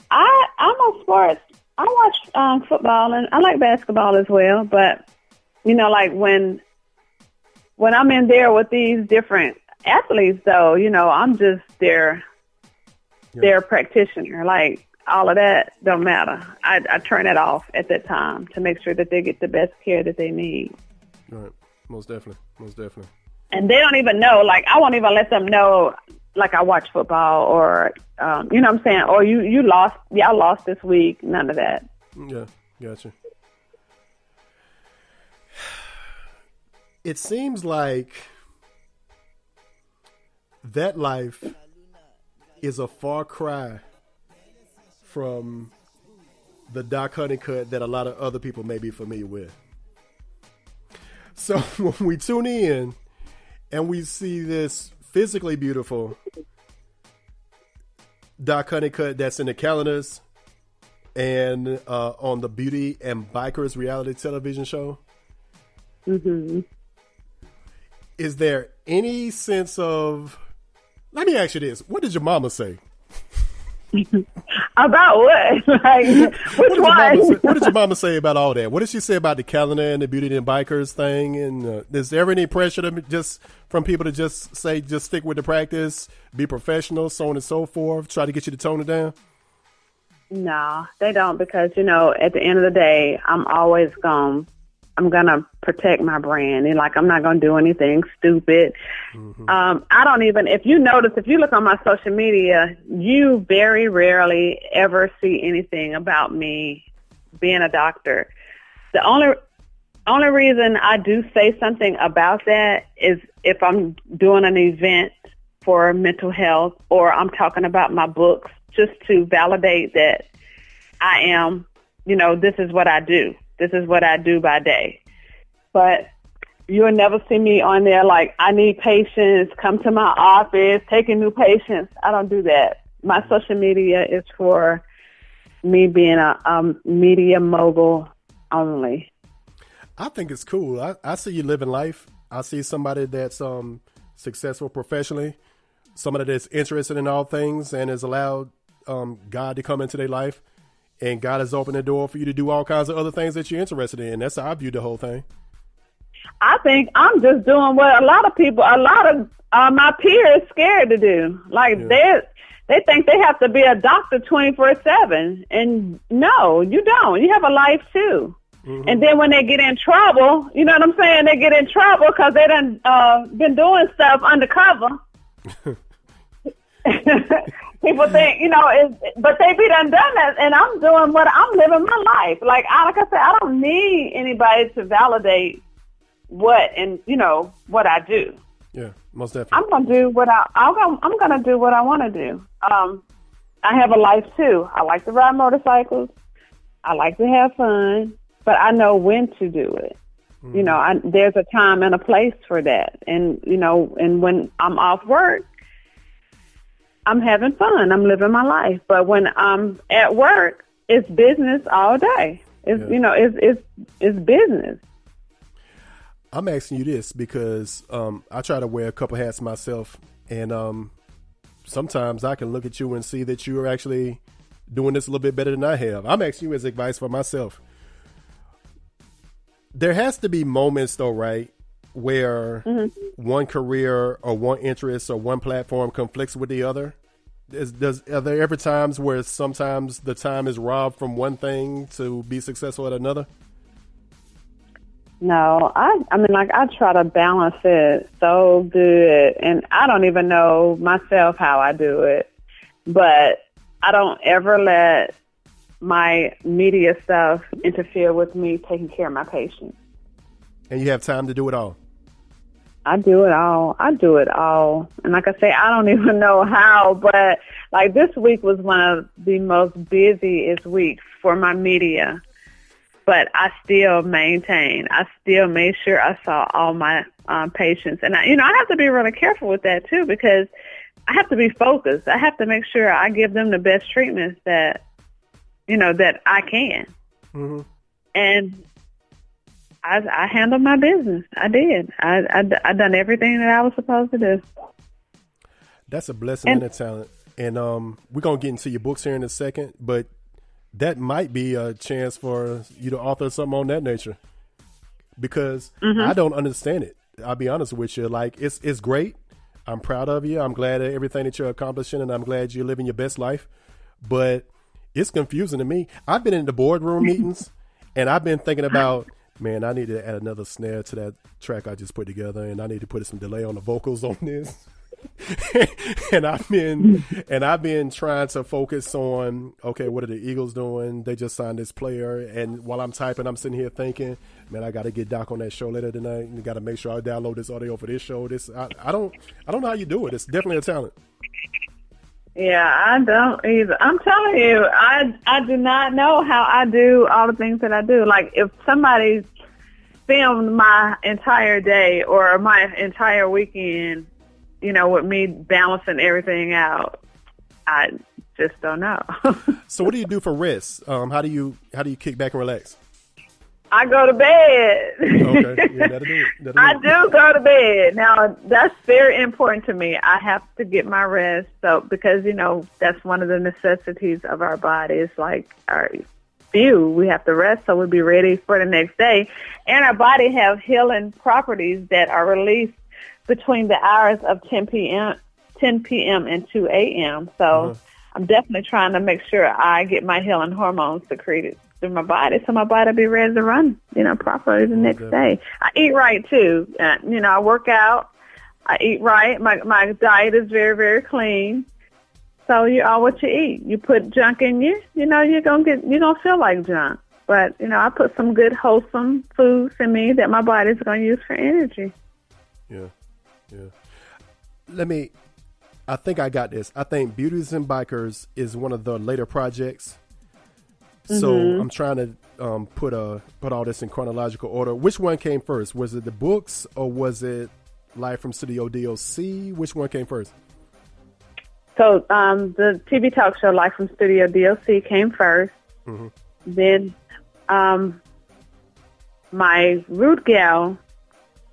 I'm a sports. I watch football and I like basketball as well. But like when I'm in there with these different athletes, though, I'm just their practitioner. Like, all of that don't matter. I turn it off at that time to make sure that they get the best care that they need. Right. Most definitely. And they don't even know, like, I won't even let them know, like, I watch football or, you know what I'm saying? Or y'all lost this week. None of that. Yeah. Gotcha. It seems like that life is a far cry from the Doc Honeycutt that a lot of other people may be familiar with. So when we tune in and we see this physically beautiful Doc Honeycutt that's in the calendars and on the Beauty and Bikerz reality television show, is there any sense of, let me ask you this, what did your mama say? About what? Like, which one? What did your mama say about all that? What did she say about the calendar and the Beauty and Bikerz thing? And is there any pressure from people to just say, just stick with the practice, be professional, so on and so forth, try to get you to tone it down? No, they don't, because, at the end of the day, I'm going to protect my brand. And I'm not going to do anything stupid. I don't even, if you look on my social media, you very rarely ever see anything about me being a doctor. The only reason I do say something about that is if I'm doing an event for mental health or I'm talking about my books, just to validate that I am, this is what I do. This is what I do by day. But you'll never see me on there like, I need patients, come to my office, taking new patients. I don't do that. My social media is for me being a media mogul only. I think it's cool. I see you living life. I see somebody that's successful professionally, somebody that's interested in all things and has allowed God to come into their life. And God has opened the door for you to do all kinds of other things that you're interested in. That's how I view the whole thing. I think I'm just doing what a lot of my peers scared to do. Like they think they have to be a doctor 24/7, and no, you don't. You have a life too. Mm-hmm. And then when they get in trouble, you know what I'm saying? They get in trouble because they done been doing stuff undercover. People think, but they be done that, and I'm living my life. Like I said, I don't need anybody to validate what I do. Yeah, most definitely. I'm gonna do what I'm gonna do what I want to do. I have a life too. I like to ride motorcycles. I like to have fun, but I know when to do it. Mm-hmm. There's a time and a place for that, and and when I'm off work, I'm having fun. I'm living my life. But when I'm at work, it's business all day. It's business. I'm asking you this because I try to wear a couple hats myself, and sometimes I can look at you and see that you are actually doing this a little bit better than I have. I'm asking you as advice for myself. There has to be moments, though, right, where one career or one interest or one platform conflicts with the other? Are there ever times where sometimes the time is robbed from one thing to be successful at another? No, I try to balance it so good, and I don't even know myself how I do it, but I don't ever let my media stuff interfere with me taking care of my patients. And you have time to do it all? I do it all. And like I say, I don't even know how, but like this week was one of the most busiest weeks for my media. But I still maintained. I still made sure I saw all my patients. And, I have to be really careful with that, too, because I have to be focused. I have to make sure I give them the best treatments that I can. Mm-hmm. And I handled my business. I did. I done everything that I was supposed to do. That's a blessing and a talent. And we're going to get into your books here in a second, but that might be a chance for you to author something on that nature, because I don't understand it. I'll be honest with you. Like, it's great. I'm proud of you. I'm glad at everything that you're accomplishing, and I'm glad you're living your best life. But it's confusing to me. I've been in the boardroom meetings, and I've been thinking about, man, I need to add another snare to that track I just put together, and I need to put some delay on the vocals on this. and I've been trying to focus on, okay, what are the Eagles doing? They just signed this player, and while I'm typing, I'm sitting here thinking, man, I got to get Doc on that show later tonight, and got to make sure I download this audio for this show. I don't know how you do it. It's definitely a talent. Yeah, I don't either. I'm telling you, I do not know how I do all the things that I do. Like, if somebody filmed my entire day or my entire weekend, with me balancing everything out, I just don't know. So what do you do for rest? How do you kick back and relax? I go to bed. Okay, yeah, that'll do it. I do go to bed. Now, that's very important to me. I have to get my rest, because that's one of the necessities of our body. It's like we have to rest so we'll be ready for the next day. And our body have healing properties that are released between the hours of 10 p.m. and 2 a.m. So I'm definitely trying to make sure I get my healing hormones secreted through my body, so my body be ready to run, properly the next day. I eat right too. I work out. I eat right. My diet is very, very clean. So you are what you eat. You put junk in you, you're gonna feel like junk. But I put some good wholesome foods in me that my body's gonna use for energy. Yeah. I think I got this. I think Beautiez and Bikerz is one of the later projects. So I'm trying to put all this in chronological order. Which one came first? Was it the books or was it Live from Studio D.O.C? Which one came first? So the TV talk show Live from Studio D.O.C came first. Mm-hmm. Then my Root Gyal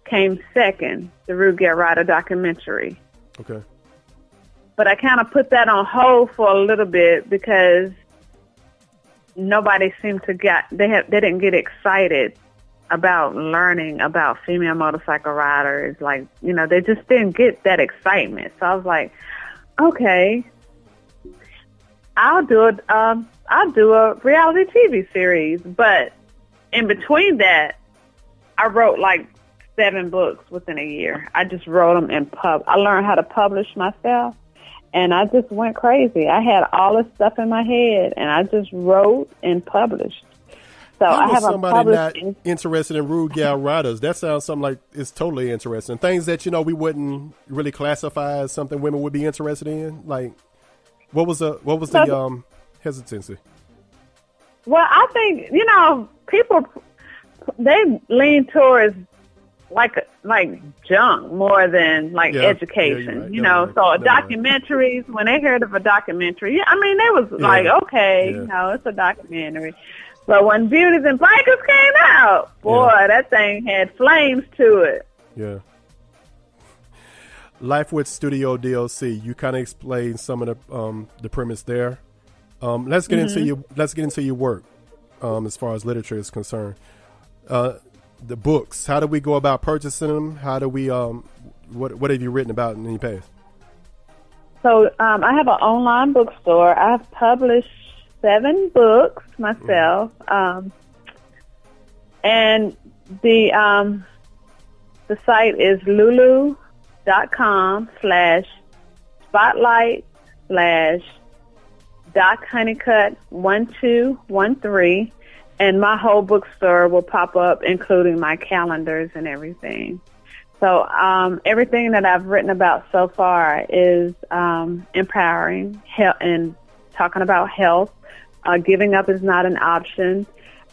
came second, the Root Gyal Rider documentary. Okay. But I kind of put that on hold for a little bit because nobody seemed to they didn't get excited about learning about female motorcycle riders. Like, you know, they just didn't get that excitement. So I was like, okay, I'll do a reality TV series. But in between that, I wrote like 7 books within a year. I just wrote them in I learned how to publish myself, and I just went crazy. I had all this stuff in my head, and I just wrote and published. So I have somebody not interested in Rude Gal Ryders. That sounds something like it's totally interesting. Things that, you know, we wouldn't really classify as something women would be interested in. Like, what was the hesitancy? Well, I think, you know, people, they lean towards like junk more than like education, right. You know. Right. So documentaries, when they heard of a documentary, I mean, they was like, okay, you know, it's a documentary. But when Beautiez and Bikerz came out, boy, that thing had flames to it. Yeah. Life with Studio D.O.C. You kind of explained some of the premise there. Let's get into your work as far as literature is concerned. The books. How do we go about purchasing them? How do we? What have you written about in the past? So I have an online bookstore. I've published 7 books myself, and the site is lulu.com/spotlight/Doc Honeycutt 1213, and my whole bookstore will pop up, including my calendars and everything. So everything that I've written about so far is empowering and talking about health. Giving up is not an option.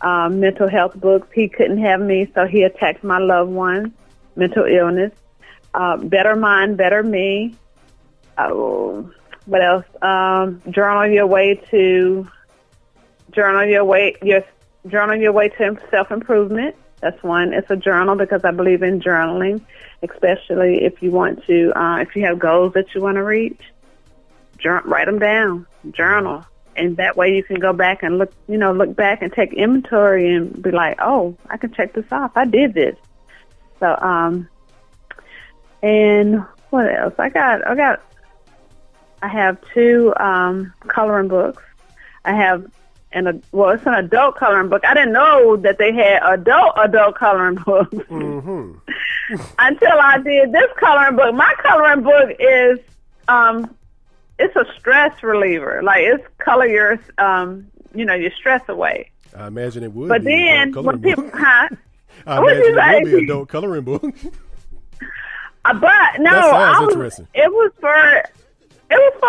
Mental health books. He couldn't have me, so he attacked my loved one. Mental illness. Better Mind, Better Me. What else? Journal your way to self-improvement. That's one. It's a journal because I believe in journaling, especially if you want to, if you have goals that you want to reach. Write them down. Journal. And that way you can go back and look back and take inventory and be like, oh, I can check this off. I did this. So, and what else? I have 2 coloring books. I have it's an adult coloring book. I didn't know that they had adult coloring books until I did this coloring book. My coloring book is it's a stress reliever. Like, it's color your your stress away. I imagine it would. But then when people, I imagine it would be an adult coloring book. But no, it was for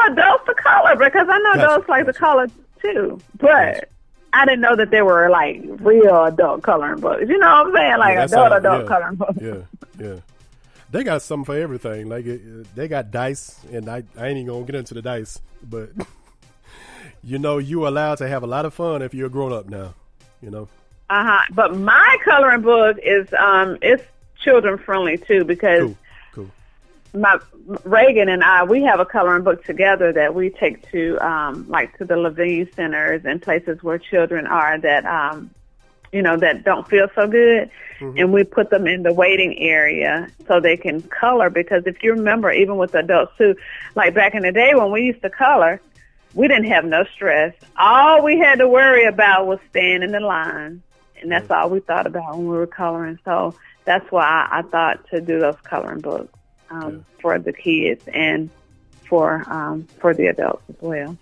adults to color, because I know adults like to color too. But I didn't know that they were like real adult coloring books. You know what I'm saying? Like adult coloring books. Yeah. They got something for everything. Like they got dice, and I ain't even gonna get into the dice, but you know, you're allowed to have a lot of fun if you're a grown up now. You know. But my coloring book is it's children friendly too, because cool. My Reagan and I, we have a coloring book together that we take to like to the Levine centers and places where children are that that don't feel so good. And we put them in the waiting area so they can color, because if you remember, even with adults too, like back in the day when we used to color, we didn't have no stress. All we had to worry about was staying in the line, and that's all we thought about when we were coloring. So that's why I thought to do those coloring books for the kids and for the adults as well.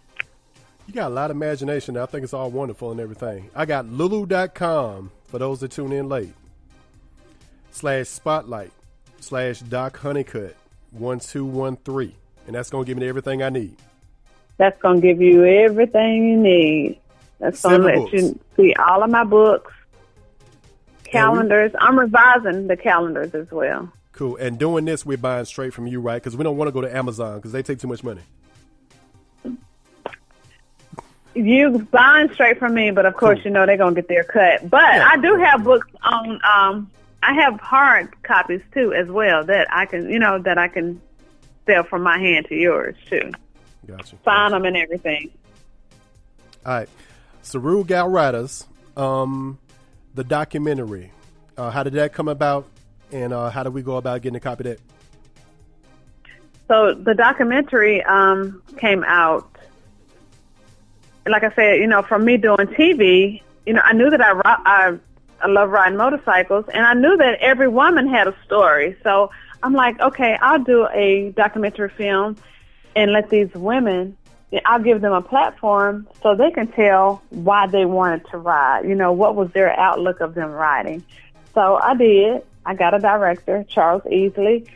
You got a lot of imagination. I think it's all wonderful and everything. I got lulu.com for those that tune in late. /spotlight/Doc Honeycutt 1213. And that's going to give me everything I need. That's going to give you everything you need. That's going to let you see all of my books, calendars. I'm revising the calendars as well. Cool. And doing this, we're buying straight from you, right? Because we don't want to go to Amazon because they take too much money. You buying straight from me, but of course, you know, they're going to get their cut. But I do have books on, I have hard copies too as well that I can sell from my hand to yours too. Gotcha. Sign them and everything. All right. So Gyal Ryders, the documentary. How did that come about, and how do we go about getting a copy of that? So the documentary came out, like I said, from me doing TV, I knew that I love riding motorcycles, and I knew that every woman had a story. So I'm like, okay, I'll do a documentary film and let these women, I'll give them a platform so they can tell why they wanted to ride, what was their outlook of them riding. So I did. I got a director, Charles Easley.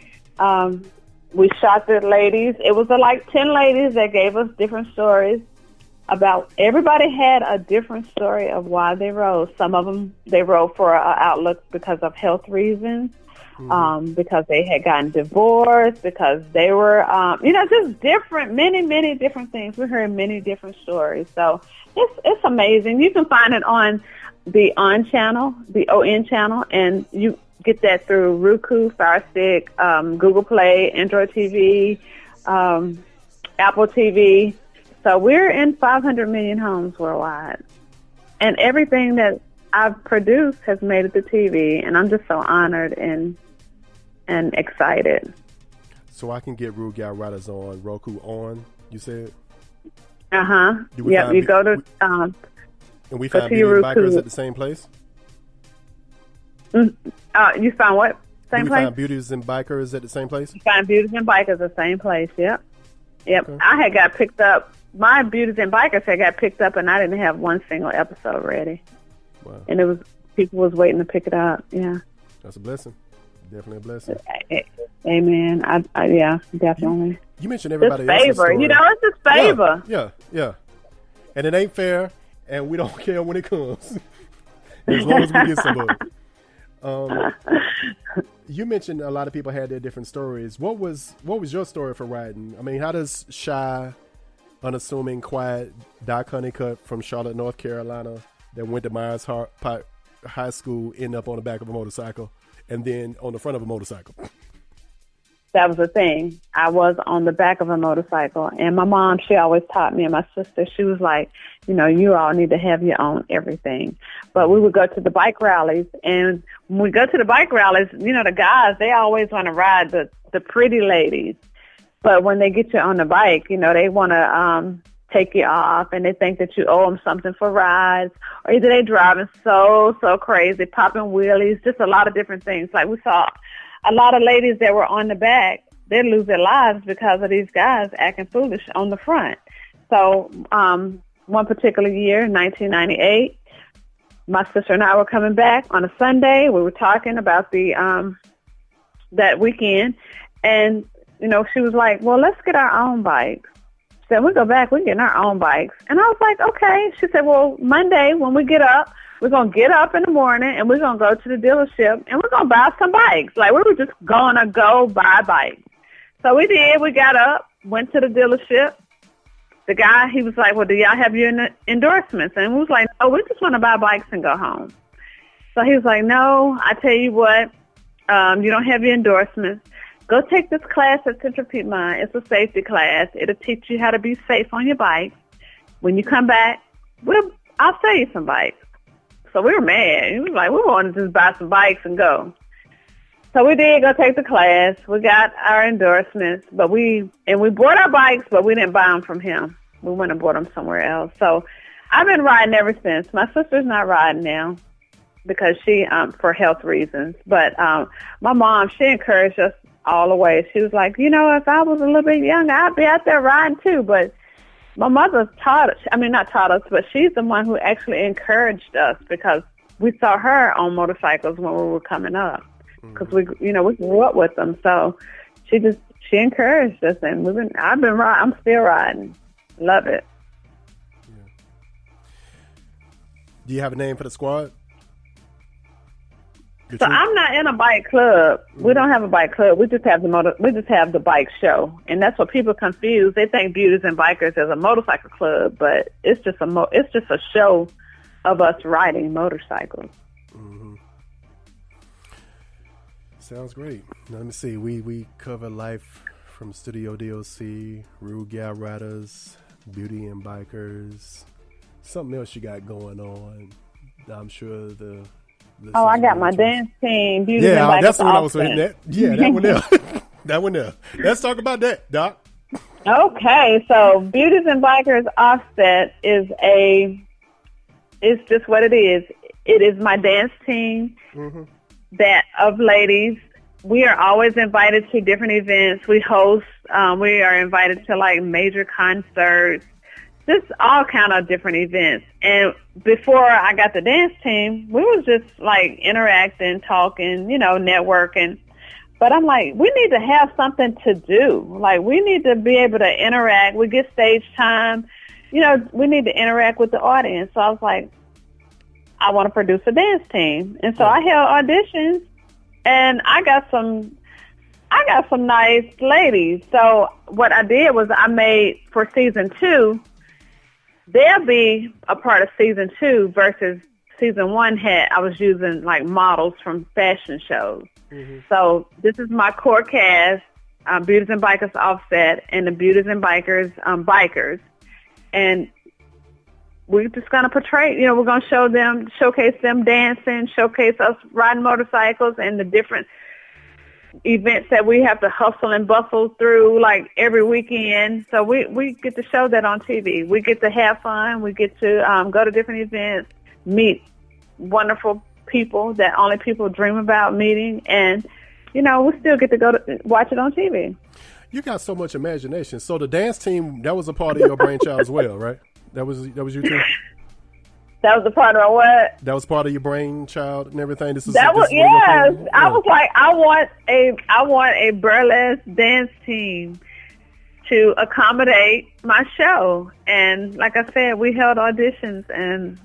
We shot the ladies. It was like 10 ladies that gave us different stories about, everybody had a different story of why they rode. Some of them, they rode for an outlook because of health reasons, because they had gotten divorced, because they were, just different, many different things. We heard many different stories. So it's amazing. You can find it on the ON channel, the ON channel, and you get that through Roku, Fire Stick, Google Play, Android TV, Apple TV. So we're in 500 million homes worldwide. And everything that I've produced has made it to TV, and I'm just so honored and excited. So I can get Rude Gal Ryders on Roku on, you said? Uh-huh. Yep, you go to... and we find Beauty and Bikerz at the same place? You found what? Same place? Find Beautiez and Bikerz at the same place? You find Beautiez and Bikerz at the same place, yep. Okay. I had got picked up. My Beautiez and Bikerz had got picked up, and I didn't have one single episode ready. Wow. And people was waiting to pick it up, yeah. That's a blessing. Definitely a blessing. Amen. Yeah, definitely. You mentioned everybody else's favor. Story. It's just favor. Yeah. And it ain't fair, and we don't care when it comes. As long as we get somebody. You mentioned a lot of people had their different stories. What was your story for riding? I mean, how does shy, unassuming, quiet Doc Honeycutt from Charlotte, North Carolina, that went to Myers High School end up on the back of a motorcycle and then on the front of a motorcycle? That was the thing. I was on the back of a motorcycle, and my mom, she always taught me, and my sister, she was like, you all need to have your own everything. But we would go to the bike rallies, and when we go to the bike rallies, the guys, they always want to ride the pretty ladies. But when they get you on the bike, they want to take you off, and they think that you owe them something for rides, or either they driving so crazy, popping wheelies, just a lot of different things. Like we saw a lot of ladies that were on the back, they'd lose their lives because of these guys acting foolish on the front. So one particular year, 1998, my sister and I were coming back on a Sunday. We were talking about the that weekend, and she was like, well, let's get our own bikes. She said, we go back, we get our own bikes. And I was like, okay. She said, well, Monday when we get up, we're going to get up in the morning, and we're going to go to the dealership, and we're going to buy some bikes. Like, we were just going to go buy bikes. So we did. We got up, went to the dealership. The guy, he was like, well, do y'all have your endorsements? And we was like, no, we just want to buy bikes and go home. So he was like, no, I tell you what, you don't have your endorsements. Go take this class at Central Piedmont. It's a safety class. It'll teach you how to be safe on your bike. When you come back, I'll sell you some bikes. So we were mad. He was like, we want to just buy some bikes and go. So we did go take the class. We got our endorsements, but we bought our bikes, but we didn't buy them from him. We went and bought them somewhere else. So I've been riding ever since. My sister's not riding now because she, for health reasons. But my mom, she encouraged us all the way. She was like, if I was a little bit younger, I'd be out there riding too. But my mother not taught us, but she's the one who actually encouraged us because we saw her on motorcycles when we were coming up. Because we grew up with them. So she encouraged us, and I've been riding. I'm still riding. Love it. Yeah. Do you have a name for the squad? So I'm not in a bike club. We don't have a bike club. We just have the bike show, and that's what people confuse. They think Beautiez and Bikerz is a motorcycle club, but it's just a show of us riding motorcycles. Mm-hmm. Sounds great. Now, let me see. We cover life from Studio D.O.C, Rude Gal Ryders, Beautiez and Bikerz. Something else you got going on. I'm sure the I got my dance team. Beautiez and Yeah, Bikerz that's what I was saying. Offset. That one there. That one there. Let's talk about that, Doc. Okay, so Beautiez and Bikerz Offset it's just what it is. It is my dance team that of ladies. We are always invited to different events. We host, we are invited to like major concerts, just all kind of different events. And before I got the dance team, we was just like interacting, talking, networking. But I'm like, we need to have something to do. Like, we need to be able to interact. We get stage time. We need to interact with the audience. So I was like, I want to produce a dance team. And so I held auditions, and I got some nice ladies. So what I did was I made for season 2, they'll be a part of season 2 versus season 1 I was using like models from fashion shows. So this is my core cast, Beautiez and Bikerz Offset, and the Beautiez and Bikerz Bikerz. And we're just going to portray, we're going to showcase them dancing, showcase us riding motorcycles and the different events that we have to hustle and bustle through like every weekend. So we get to show that on TV. We get to have fun. We get to go to different events, meet wonderful people that only people dream about meeting. And, we still get to go to watch it on TV. You got so much imagination. So the dance team, that was a part of your brainchild as well, right? That was you too? That was a part of what? That was part of your brainchild and everything. Yes. I was like, I want a burlesque dance team to accommodate my show. And like I said, we held auditions, and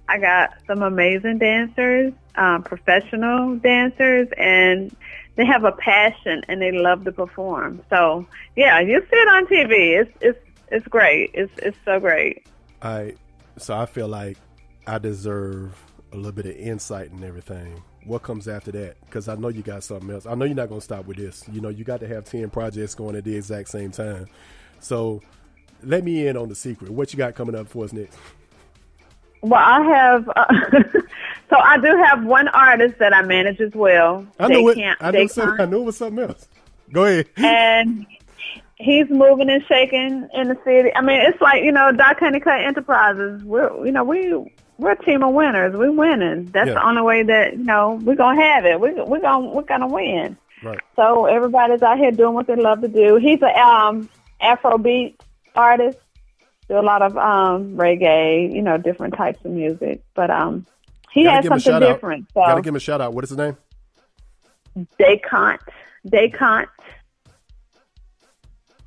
I got some amazing dancers, professional dancers, and they have a passion and they love to perform. So yeah, you see it on TV. It's great. It's so great. So I feel like I deserve a little bit of insight and everything. What comes after that? Because I know you got something else. I know you're not going to stop with this. You got to have 10 projects going at the exact same time. So let me in on the secret. What you got coming up for us next? Well, I have, so I do have one artist that I manage as well. I knew it was something else. Go ahead. And he's moving and shaking in the city. I mean, it's like, Honeycutt Enterprises. We're a team of winners. We're winning. That's the only way that, we're going to have it. We're going to win. Right. So everybody's out here doing what they love to do. He's a Afrobeat artist. Do a lot of reggae, different types of music. But he has something different. So. Gotta give him a shout out. What is his name? Dacont.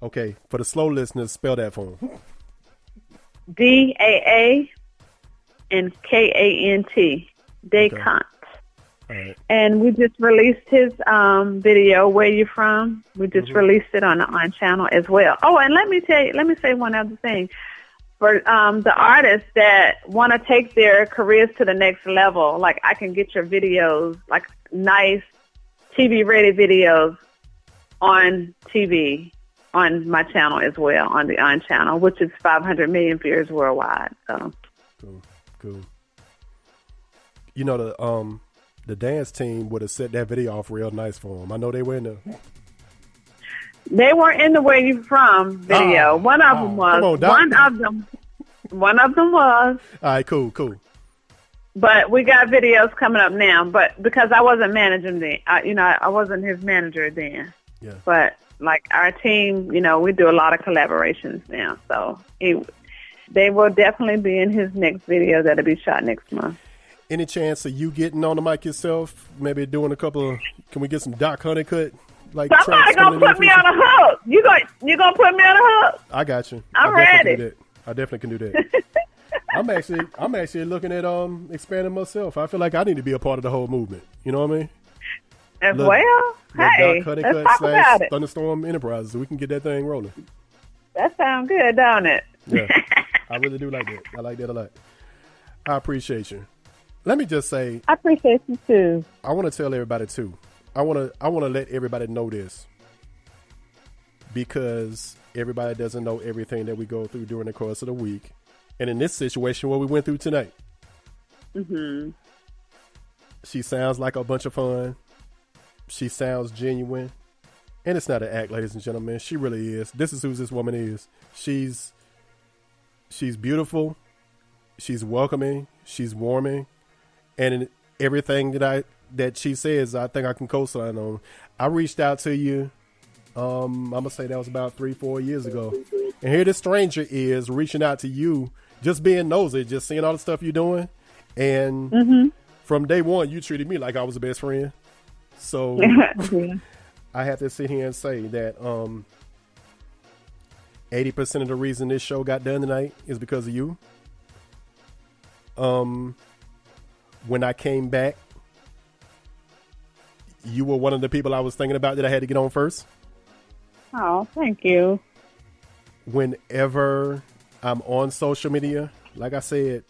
Okay, for the slow listeners, spell that for him. DAA and KANT. Dacont. Okay. Right. And we just released his video, Where You From? We just released it on the On channel as well. Oh, and let me say one other thing. For the artists that want to take their careers to the next level, like I can get your videos, like nice TV-ready videos on TV on my channel as well, on the On channel, which is 500 million viewers worldwide. So cool. The dance team would have set that video off real nice for them. I know they were in there. They weren't in the Where You From video. One of them was. One of them was. All right, cool. But we got videos coming up now. But because I wasn't managing then, I wasn't his manager then. Yeah. But like our team, we do a lot of collaborations now. So they will definitely be in his next video that'll be shot next month. Any chance of you getting on the mic yourself? Maybe doing a couple of, can we get some Doc Honeycutt? Like somebody gonna put me on a hook. You gonna put me on a hook? I got you. I'm ready. I definitely can do that. I'm actually looking at expanding myself. I feel like I need to be a part of the whole movement. You know what I mean? As well, hey, let's talk about it. Thunderstorm Enterprises. We can get that thing rolling. That sounds good, don't it? Yeah, I really do like that. I like that a lot. I appreciate you. Let me just say, I appreciate you too. I want to tell everybody too. I want to let everybody know this, because everybody doesn't know everything that we go through during the course of the week, and in this situation, what we went through tonight. She sounds like a bunch of fun. She sounds genuine. And it's not an act, ladies and gentlemen. She really is. This is who this woman is. She's beautiful. She's welcoming. She's warming. And in everything that she says, I think I can co-sign on. I reached out to you. I'm going to say that was about 3-4 years ago. And here this stranger is reaching out to you, just being nosy, just seeing all the stuff you're doing. And from day one, you treated me like I was a best friend. So I have to sit here and say that 80% of the reason this show got done tonight is because of you. When I came back, you were one of the people I was thinking about that I had to get on first. Oh, thank you. Whenever I'm on social media, like I said,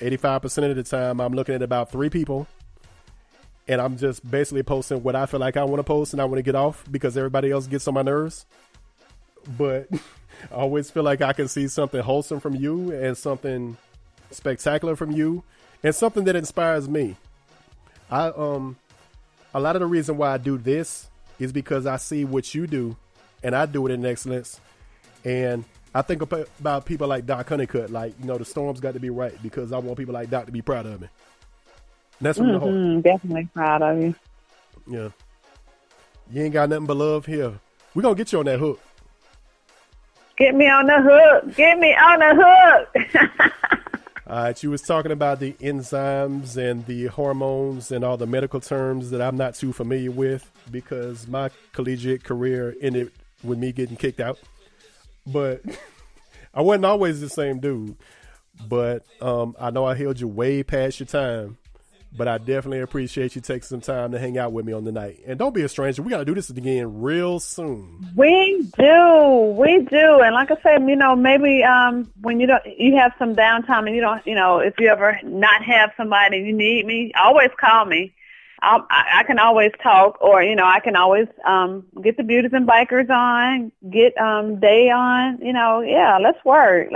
85% of the time I'm looking at about 3 people. And I'm just basically posting what I feel like I want to post and I want to get off because everybody else gets on my nerves. But I always feel like I can see something wholesome from you and something spectacular from you and something that inspires me. A lot of the reason why I do this is because I see what you do and I do it in excellence. And I think about people like Doc Honeycutt, like, you know, the storm's got to be right because I want people like Doc to be proud of me. And that's from the heart. Definitely proud of you. Yeah. You ain't got nothing but love here. We're going to get you on that hook. Get me on the hook. Get me on the hook. All right. You was talking about the enzymes and the hormones and all the medical terms that I'm not too familiar with because my collegiate career ended with me getting kicked out. But I wasn't always the same dude. But I know I held you way past your time. But I definitely appreciate you taking some time to hang out with me on the night. And don't be a stranger. We got to do this again real soon. We do. And like I said, you know, maybe when you have some downtime and you don't, you know, if you ever not have somebody you need me, always call me. I can always talk, or, you know, I can always get the Beautiez and Bikerz on, get Day on, you know. Yeah, let's work.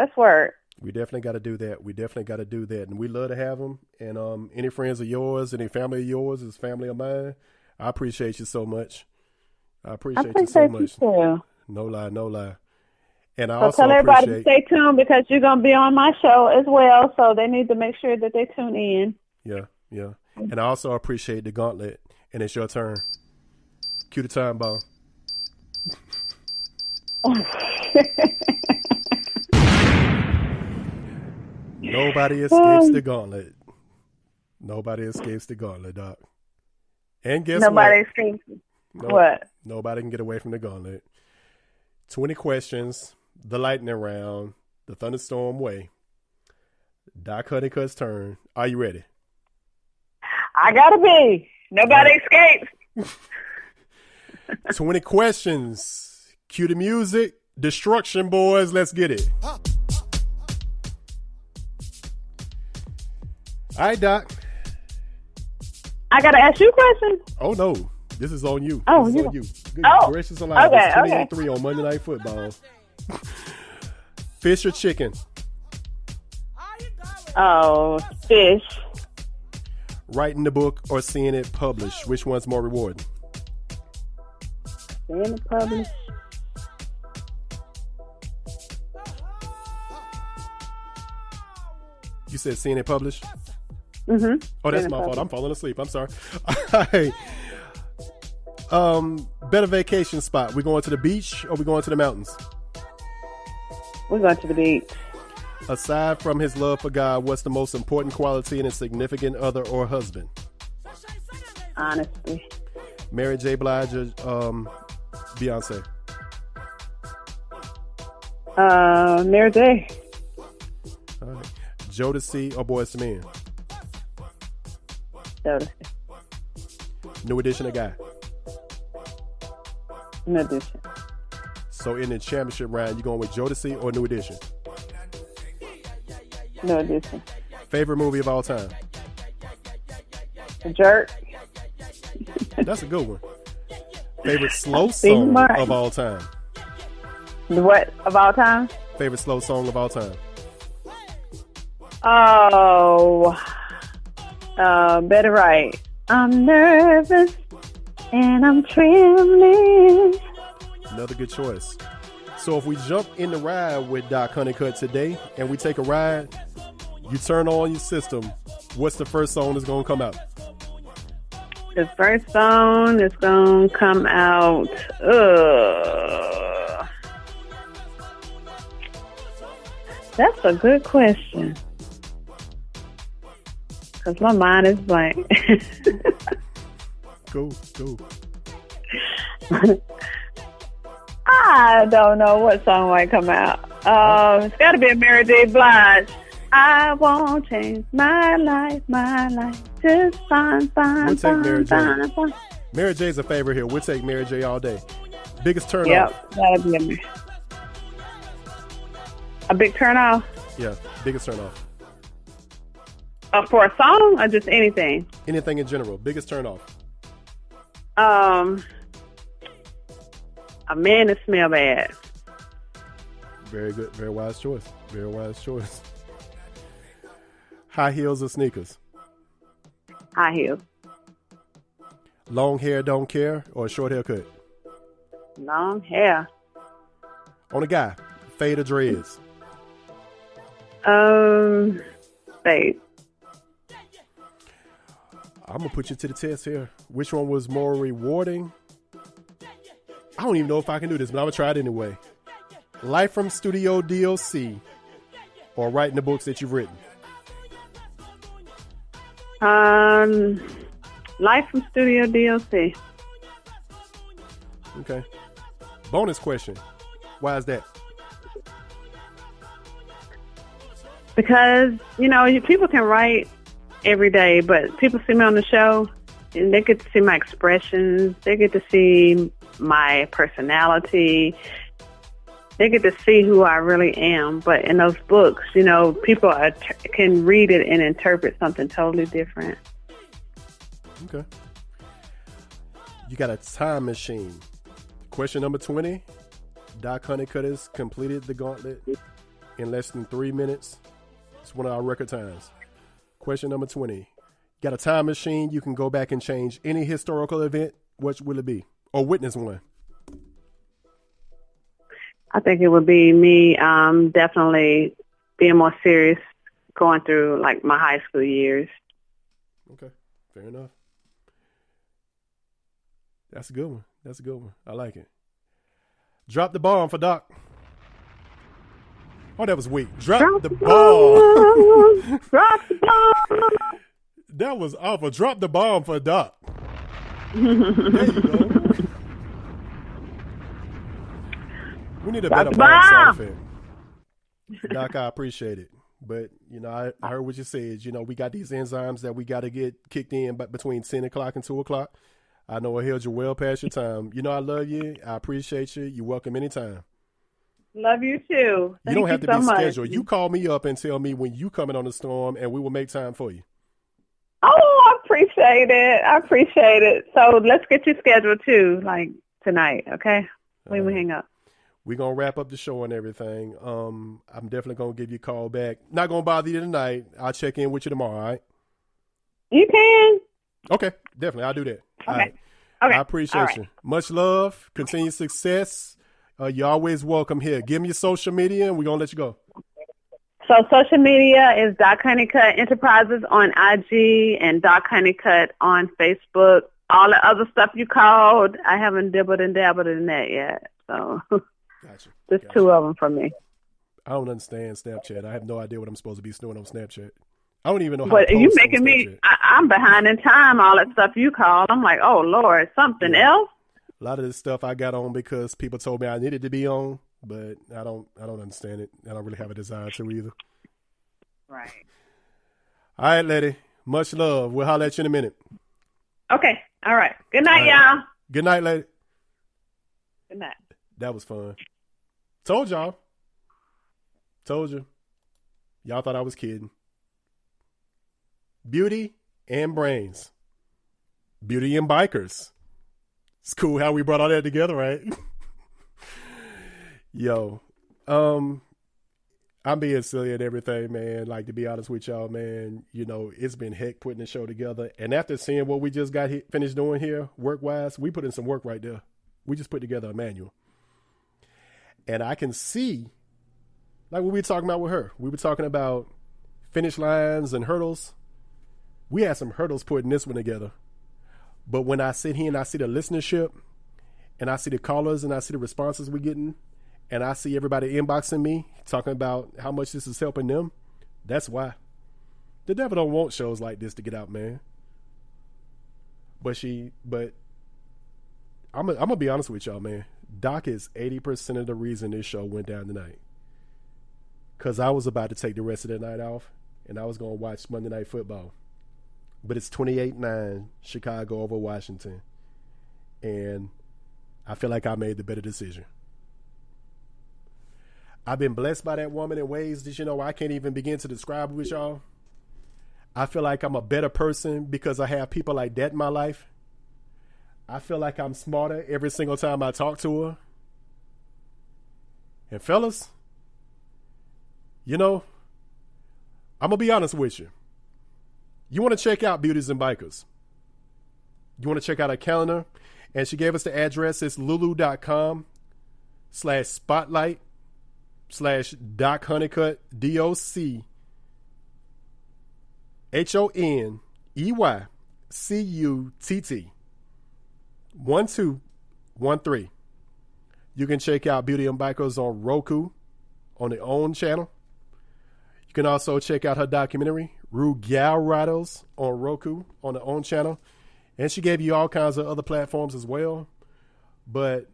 We definitely got to do that. And we love to have them. And any friends of yours, any family of yours is family of mine. I appreciate you so much. I appreciate you so much. You too. No lie. And I so also tell everybody to appreciate... stay tuned because you're going to be on my show as well. So they need to make sure that they tune in. Yeah. And I also appreciate the gauntlet. And it's your turn. Cue the time bomb. Nobody escapes the gauntlet. Nobody escapes the gauntlet, Doc. And guess Nobody what? escapes. What? Nobody can get away from the gauntlet. 20 questions, the lightning round, the Thunderstorm way. Doc Honeycutt's turn. Are you ready? I gotta be. Nobody escapes. 20 questions. Cue the music. Destruction, boys. Let's get it. All right, Doc. I gotta ask you a question. Oh no, this is on you. Oh, this is you. on you. Good gracious alive. Okay, It's 28-3 on Monday Night Football. Fish or chicken? Oh, fish. Writing the book or seeing it published? Which one's more rewarding? Seeing it published. You said seeing it published? Mm-hmm. Oh, that's my fault. I'm falling asleep. I'm sorry. All right. Better vacation spot. We going to the beach or we going to the mountains? We're going to the beach. Aside from his love for God, what's the most important quality in a significant other or husband? Honesty. Mary J. Blige or Beyonce? Mary J. All right. Jodeci or Boyz II Men? Jodeci. New Edition or Guy? New Edition. So in the championship round, you going with Jodeci or New Edition? New Edition. Favorite movie of all time? The Jerk. That's a good one. Favorite slow song of all time? What of all time? Favorite slow song of all time? Oh, Better Right. I'm nervous and I'm trembling. Another good choice. So if we jump in the ride with Doc Honeycutt today and we take a ride, you turn on your system, what's the first song that's going to come out? The first song that's going to come out, that's a good question. Because my mind is blank. Go. I don't know what song might come out. It's got to be a Mary J. Blige. I won't change my life, just fine. We'll take Mary J. Mary J's a favorite here. We'll take Mary J all day. Biggest turn off. Yep, that'll be a big turn off. Yeah, biggest turn off. For a song or just anything? Anything in general. Biggest turn off. A man that smell bad. Very good. Very wise choice. High heels or sneakers? High heels. Long hair, don't care, or a short haircut? Long hair. On a guy, fade or dreads? Fade. I'm going to put you to the test here. Which one was more rewarding? I don't even know if I can do this, but I'm going to try it anyway. Life from Studio D.O.C. or writing the books that you've written? Life from Studio D.O.C. Okay. Bonus question. Why is that? Because, people can write every day, but people see me on the show and they get to see my expressions. They get to see my personality. They get to see who I really am. But in those books, people can read it and interpret something totally different. Okay. You got a time machine. Question number 20. Doc Honeycutt has completed the gauntlet in less than 3 minutes. It's one of our record times. Question number 20. Got a time machine. You can go back and change any historical event. What will it be? Or witness one? I think it would be me definitely being more serious going through like my high school years. Okay, fair enough. That's a good one. I like it. Drop the bomb for Doc. Oh, that was weak. Drop the bomb. Drop the bomb. That was awful. Drop the bomb for Doc. There you go. We need a better bomb sound effect. Doc, I appreciate it. But, I heard what you said. We got these enzymes that we got to get kicked in between 10 o'clock and 2 o'clock. I know I held you well past your time. I love you. I appreciate you. You're welcome anytime. Love you too. You don't have to be scheduled. You call me up and tell me when you coming on the storm, and we will make time for you. Oh, I appreciate it. So let's get you scheduled too, like tonight, okay? When we hang up. We're going to wrap up the show and everything. I'm definitely going to give you a call back. Not going to bother you tonight. I'll check in with you tomorrow, all right? You can. Okay, definitely. I'll do that. Okay. All right. Okay. I appreciate you. Much love. Continued success. You're always welcome here. Give me your social media, and we're going to let you go. So social media is Doc Honeycutt Enterprises on IG and Doc Honeycutt on Facebook. All the other stuff you called, I haven't dibbled and dabbled in that yet. So Gotcha. There's two of them for me. I don't understand Snapchat. I have no idea what I'm supposed to be doing on Snapchat. I don't even know how but to post you on making me, Snapchat. I'm behind in time, all that stuff you called. I'm like, oh, Lord, something else? A lot of this stuff I got on because people told me I needed to be on, but I don't understand it. I don't really have a desire to either. Right. All right, lady. Much love. We'll holler at you in a minute. Okay. All right. Good night, right. y'all. Good night, lady. Good night. That was fun. Told y'all. Told you. Y'all thought I was kidding. Beauty and brains. Beauty and Bikerz. It's cool how we brought all that together, right? Yo. I'm being silly and everything, man. Like, to be honest with y'all, man, you know, it's been heck putting the show together. And after seeing what we just got finished doing here, work-wise, we put in some work right there. We just put together a manual. And I can see, like what we were talking about with her. We were talking about finish lines and hurdles. We had some hurdles putting this one together. But when I sit here and I see the listenership, and I see the callers, and I see the responses we're getting, and I see everybody inboxing me, talking about how much this is helping them, that's why. The devil don't want shows like this to get out, man. But I'm going to be honest with y'all, man. Doc is 80% of the reason this show went down tonight. Because I was about to take the rest of the night off, and I was going to watch Monday Night Football. But it's 28-9, Chicago over Washington. And I feel like I made the better decision. I've been blessed by that woman in ways that, you know, I can't even begin to describe with y'all. I feel like I'm a better person because I have people like that in my life. I feel like I'm smarter every single time I talk to her. And fellas, you know, I'm going to be honest with you. You want to check out Beautiez and Bikerz. You want to check out her calendar. And she gave us the address. It's lulu.com/spotlight/Doc Honeycutt D.O.C. HONEYCUTT 1213. You can check out Beautiez and Bikerz on Roku on their own channel. You can also check out her documentary, Gyal Ryders, on Roku on their own channel. And she gave you all kinds of other platforms as well. But,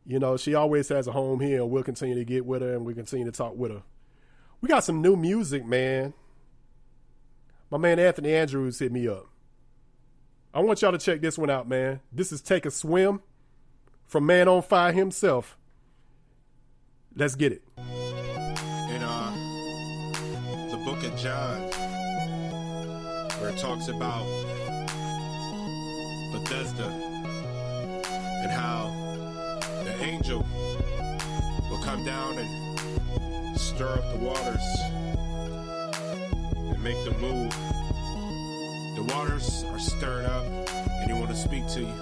you know, she always has a home here, and we'll continue to get with her, and we'll continue to talk with her. We got some new music, man. My man Anthony Andrews hit me up. I want y'all to check this one out, man. This is Take a Swim from Man on Fire himself. Let's get it. In the book of John, where it talks about Bethesda and how the angel will come down and stir up the waters and make them move. The waters are stirring up and he want to speak to you.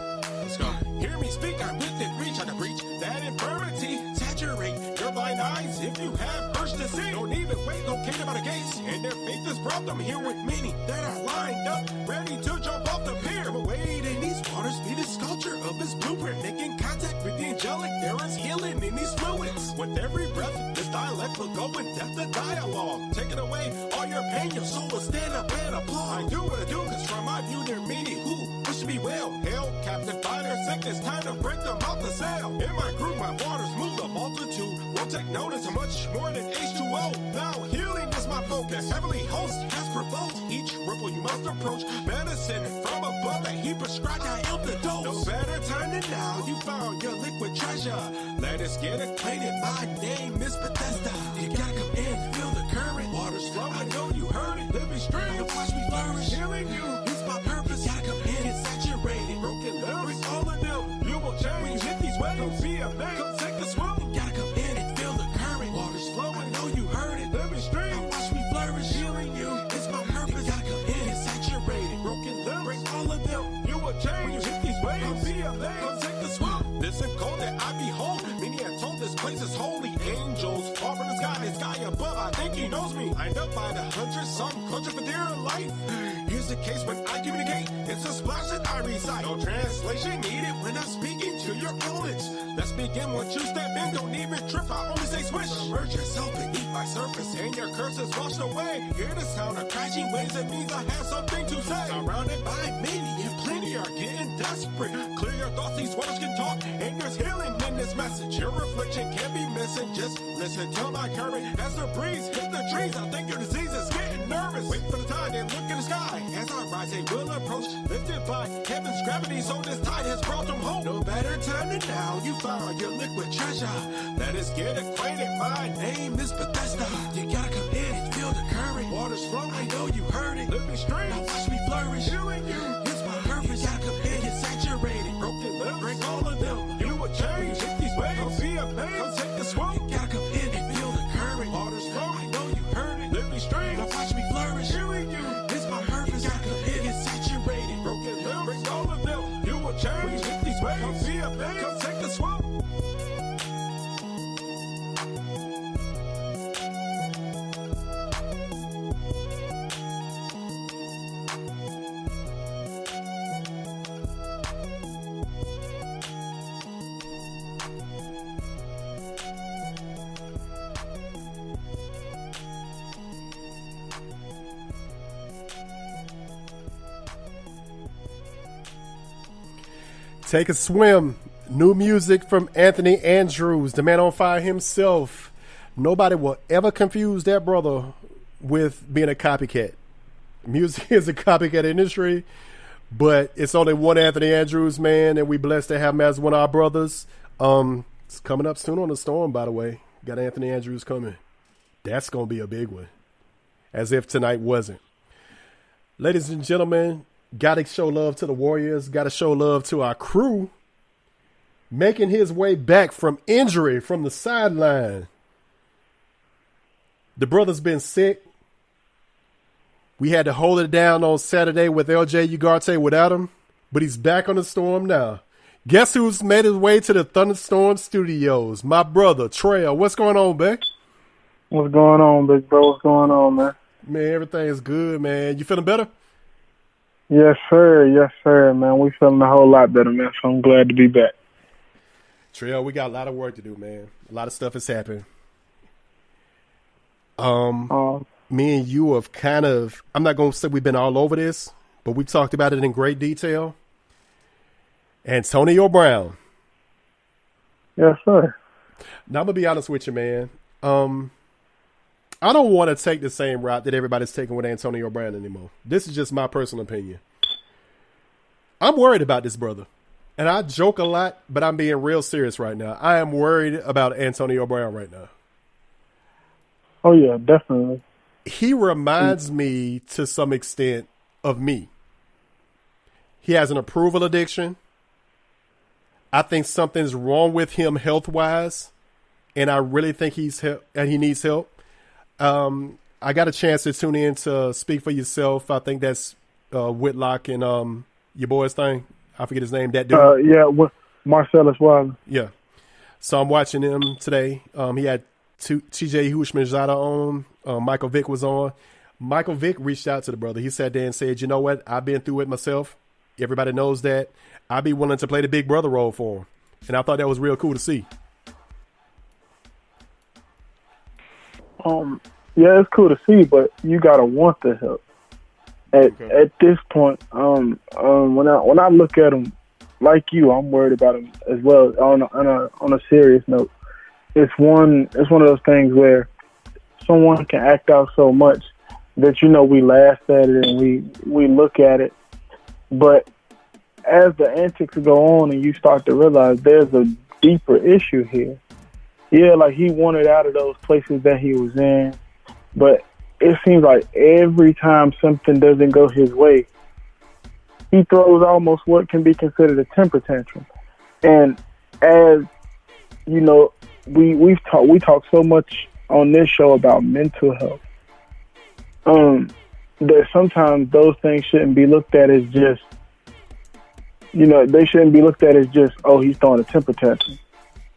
Let's go. Hear me speak, I'm within reach. I can reach that infirmity. Saturate your blind eyes if you have urge to see. Don't even wait, located by the gates. And their faith is brought them here with many that are lined up, ready to jump off the pier. Come away in these waters, be the sculpture of his blueprint. Making contact with the angelic, there is healing in these fluids. With every breath, this dialect will go in depth of dialogue. Taking away all your pain, your soul will stand up and applaud. I do what I do, cause from my view, they're many who wish me well. Hell, captain, by their sickness, time to break them out the sail. In my group, my waters move the multitude. Won't take notice of much more than H2O. Now healing is my focus. Heavenly host has provoked. Each ripple you must approach. Medicine from above that he prescribed. I am the dose. No better time than now. You found your liquid treasure. Let us get acquainted. My name is Bethesda. You gotta come in, feel the current. Waters flowing. I know you heard it. Living streams. Watch me flourish. Healing you is my purpose. Gotta come in, get saturated. Broken lyrics, all of them. You will change. When you hit these waves, don't be amazed. Come take the swim. You gotta come in and feel the current. Waters flowing. I know you heard it. Living streams. Watch me flourish. Healing you is my purpose. You gotta come in, get saturated. Broken lyrics, all of them. You will change. When you hit these waves, don't be amazed. Come take the swim. This is cold that I behold. Many are told this place is holy. Angels fall from the sky above. I think he knows me. Lined up by the 100-some culture for dear life. Here's the case when I communicate. It's a splash that I recite. No translation needed when I'm speaking to your elements. Let's begin once you step in. Don't even trip. I only say swish. Submerge yourself beneath my surface and your curses washed away. Hear the sound of crashing waves. It means I have something to say. Surrounded by many and plenty are getting desperate. Clear your thoughts. These waters can talk. And there's healing in this message. Your reflection can't be missing. Just listen to my current. As the breeze hit the trees, I think your disease is getting nervous. Wait for the tide and look in the sky. As I rise, they will approach. Lifted by heaven's gravity, so this tide has brought them home. No better time than now. You found your liquid treasure. Let us get acquainted. My name is Bethesda. You gotta come in and feel the current. Waters flowing. I know you heard it. Living streams. Now watch me flourish. Healing you. It's my purpose. You gotta come in, get saturated. Broken limbs. Break all of them. You will change. Hit these waves. Don't be amazed. Come take the swim. You gotta come in and feel the current. Waters flowing. Take a swim. New music from Anthony Andrews, the man on fire himself. Nobody will ever confuse that brother with being a copycat. Music is a copycat industry, but it's only one Anthony Andrews, man, and we blessed to have him as one of our brothers. It's coming up soon on the Storm, by the way. Got Anthony Andrews coming. That's going to be a big one. As if tonight wasn't. Ladies and gentlemen, got to show love to the Warriors. Got to show love to our crew. Making his way back from injury from the sideline. The brother's been sick. We had to hold it down on Saturday with LJ Ugarte without him. But he's back on the Storm now. Guess who's made his way to the Thunderstorm studios? My brother, Trail. What's going on, Beck? What's going on, big bro? What's going on, man? Man, everything is good, man. You feeling better? Yes, sir. Yes, sir, man. We feeling a whole lot better, man. So I'm glad to be back. Trail, we got a lot of work to do, man. A lot of stuff has happened. Me and you have kind of, I'm not going to say we've been all over this, but we've talked about it in great detail. Antonio Brown. Yes, sir. Now, I'm going to be honest with you, man. I don't want to take the same route that everybody's taking with Antonio Brown anymore. This is just my personal opinion. I'm worried about this brother. And I joke a lot, but I'm being real serious right now. I am worried about Antonio Brown right now. Oh, yeah, definitely. He reminds me to some extent of me. He has an approval addiction. I think something's wrong with him health-wise, and I really think he needs help. I got a chance to tune in to Speak for Yourself. I think that's Whitlock and your boy's thing. I forget his name. That dude. Yeah, Marcellus Wilder. Yeah. So I'm watching him today. He had TJ Hushmanzada on. Michael Vick was on. Michael Vick reached out to the brother. He sat there and said, you know what? I've been through it myself. Everybody knows that. I'd be willing to play the big brother role for him. And I thought that was real cool to see. Yeah, it's cool to see, but you gotta want the help. At this point, when I look at him, like you, I'm worried about him as well. On a serious note, it's one of those things where someone can act out so much that we laugh at it and we look at it, but as the antics go on and you start to realize there's a deeper issue here. Yeah, like he wanted out of those places that he was in, but it seems like every time something doesn't go his way, he throws almost what can be considered a temper tantrum. And as you know, we talk so much on this show about mental health. That sometimes those things shouldn't be looked at as just, they shouldn't be looked at as just, oh, he's throwing a temper tantrum.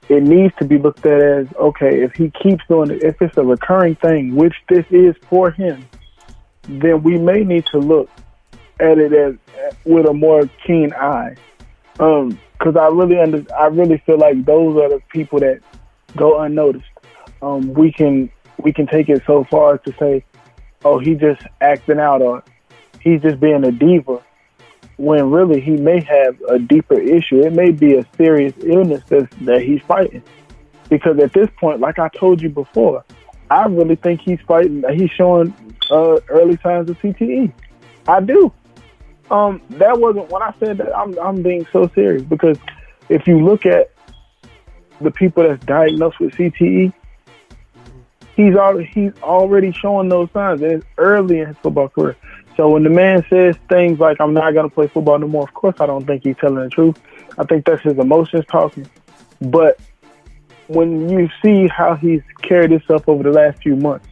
It needs to be looked at as, okay, if he keeps doing it, if it's a recurring thing, which this is for him, then we may need to look at it as with a more keen eye. Because I really feel like those are the people that go unnoticed. We can take it so far as to say, oh, he's just acting out, or he's just being a diva, when really he may have a deeper issue. It may be a serious illness that he's fighting. Because at this point, like I told you before, I really think he's fighting. He's showing early signs of CTE. I do. That wasn't when I said that. I'm being so serious, because if you look at the people that's diagnosed with CTE, he's already showing those signs, and it's early in his football career. So when the man says things like, I'm not going to play football no more, of course I don't think he's telling the truth. I think that's his emotions talking. But when you see how he's carried himself over the last few months,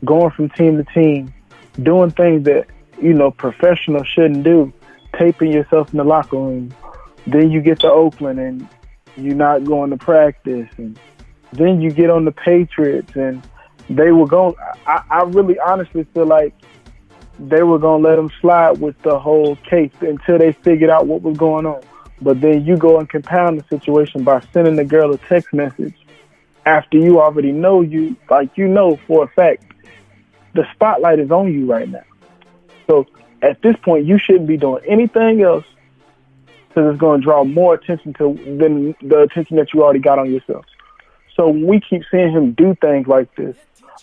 going from team to team, doing things that, professionals shouldn't do, taping yourself in the locker room, then you get to Oakland and you're not going to practice, and then you get on the Patriots and they were going, I really honestly feel like they were going to let him slide with the whole case until they figured out what was going on. But then you go and compound the situation by sending the girl a text message after you already know for a fact the spotlight is on you right now. So at this point, you shouldn't be doing anything else because it's going to draw more attention than the attention that you already got on yourself. So when we keep seeing him do things like this,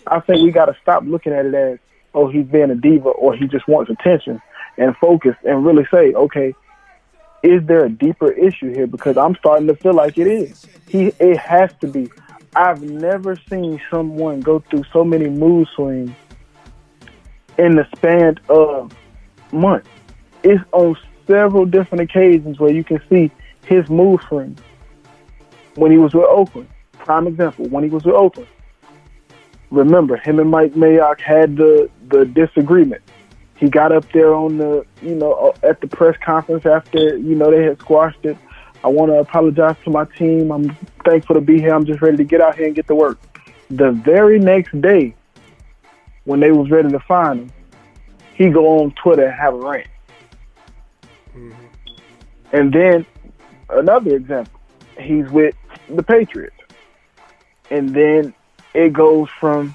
I think we got to stop looking at it as, oh, he's being a diva or he just wants attention, and focus and really say, okay, is there a deeper issue here? Because I'm starting to feel like it is. It has to be. I've never seen someone go through so many mood swings in the span of months. It's on several different occasions where you can see his mood swings. When he was with Oakland, prime example, when he was with Oakland, remember, him and Mike Mayock had the disagreement. He got up there on the, at the press conference after, they had squashed it. I want to apologize to my team. I'm thankful to be here. I'm just ready to get out here and get to work. The very next day, when they was ready to find him, he go on Twitter and have a rant. Mm-hmm. And then another example, he's with the Patriots. And then it goes from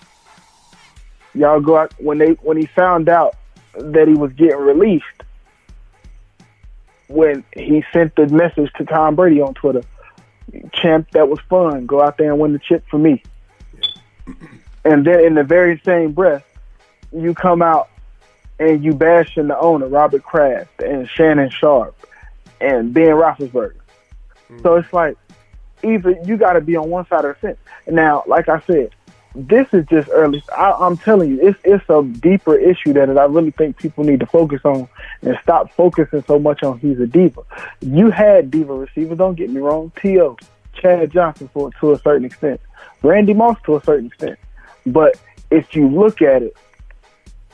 y'all go out when he found out that he was getting released, when he sent the message to Tom Brady on Twitter, champ, that was fun. Go out there and win the chip for me. And then in the very same breath, you come out and you bashing the owner, Robert Kraft, and Shannon Sharp, and Ben Roethlisberger. Mm-hmm. So it's like, either you got to be on one side of the fence. Now, like I said, this is just early. I'm telling you, it's a deeper issue that I really think people need to focus on and stop focusing so much on he's a diva. You had diva receivers, don't get me wrong. T.O., Chad Johnson to a certain extent, Randy Moss to a certain extent. But if you look at it,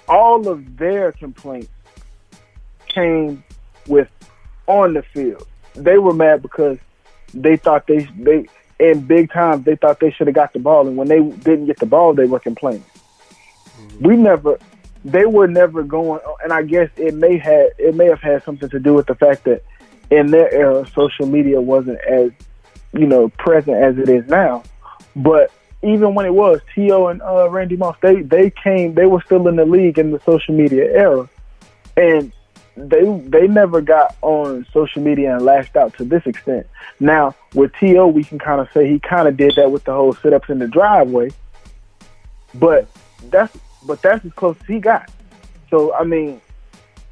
all of their complaints came with on the field. They were mad because they thought they in big times, they thought they should have got the ball, and when they didn't get the ball, they were complaining. Mm-hmm. They were never going, and I guess it may have had something to do with the fact that in their era, social media wasn't as, present as it is now. But even when it was, T.O. and Randy Moss, they were still in the league in the social media era, and they never got on social media and lashed out to this extent. Now, with T.O., we can kind of say he kind of did that with the whole sit-ups in the driveway, but that's as close as he got. So, I mean,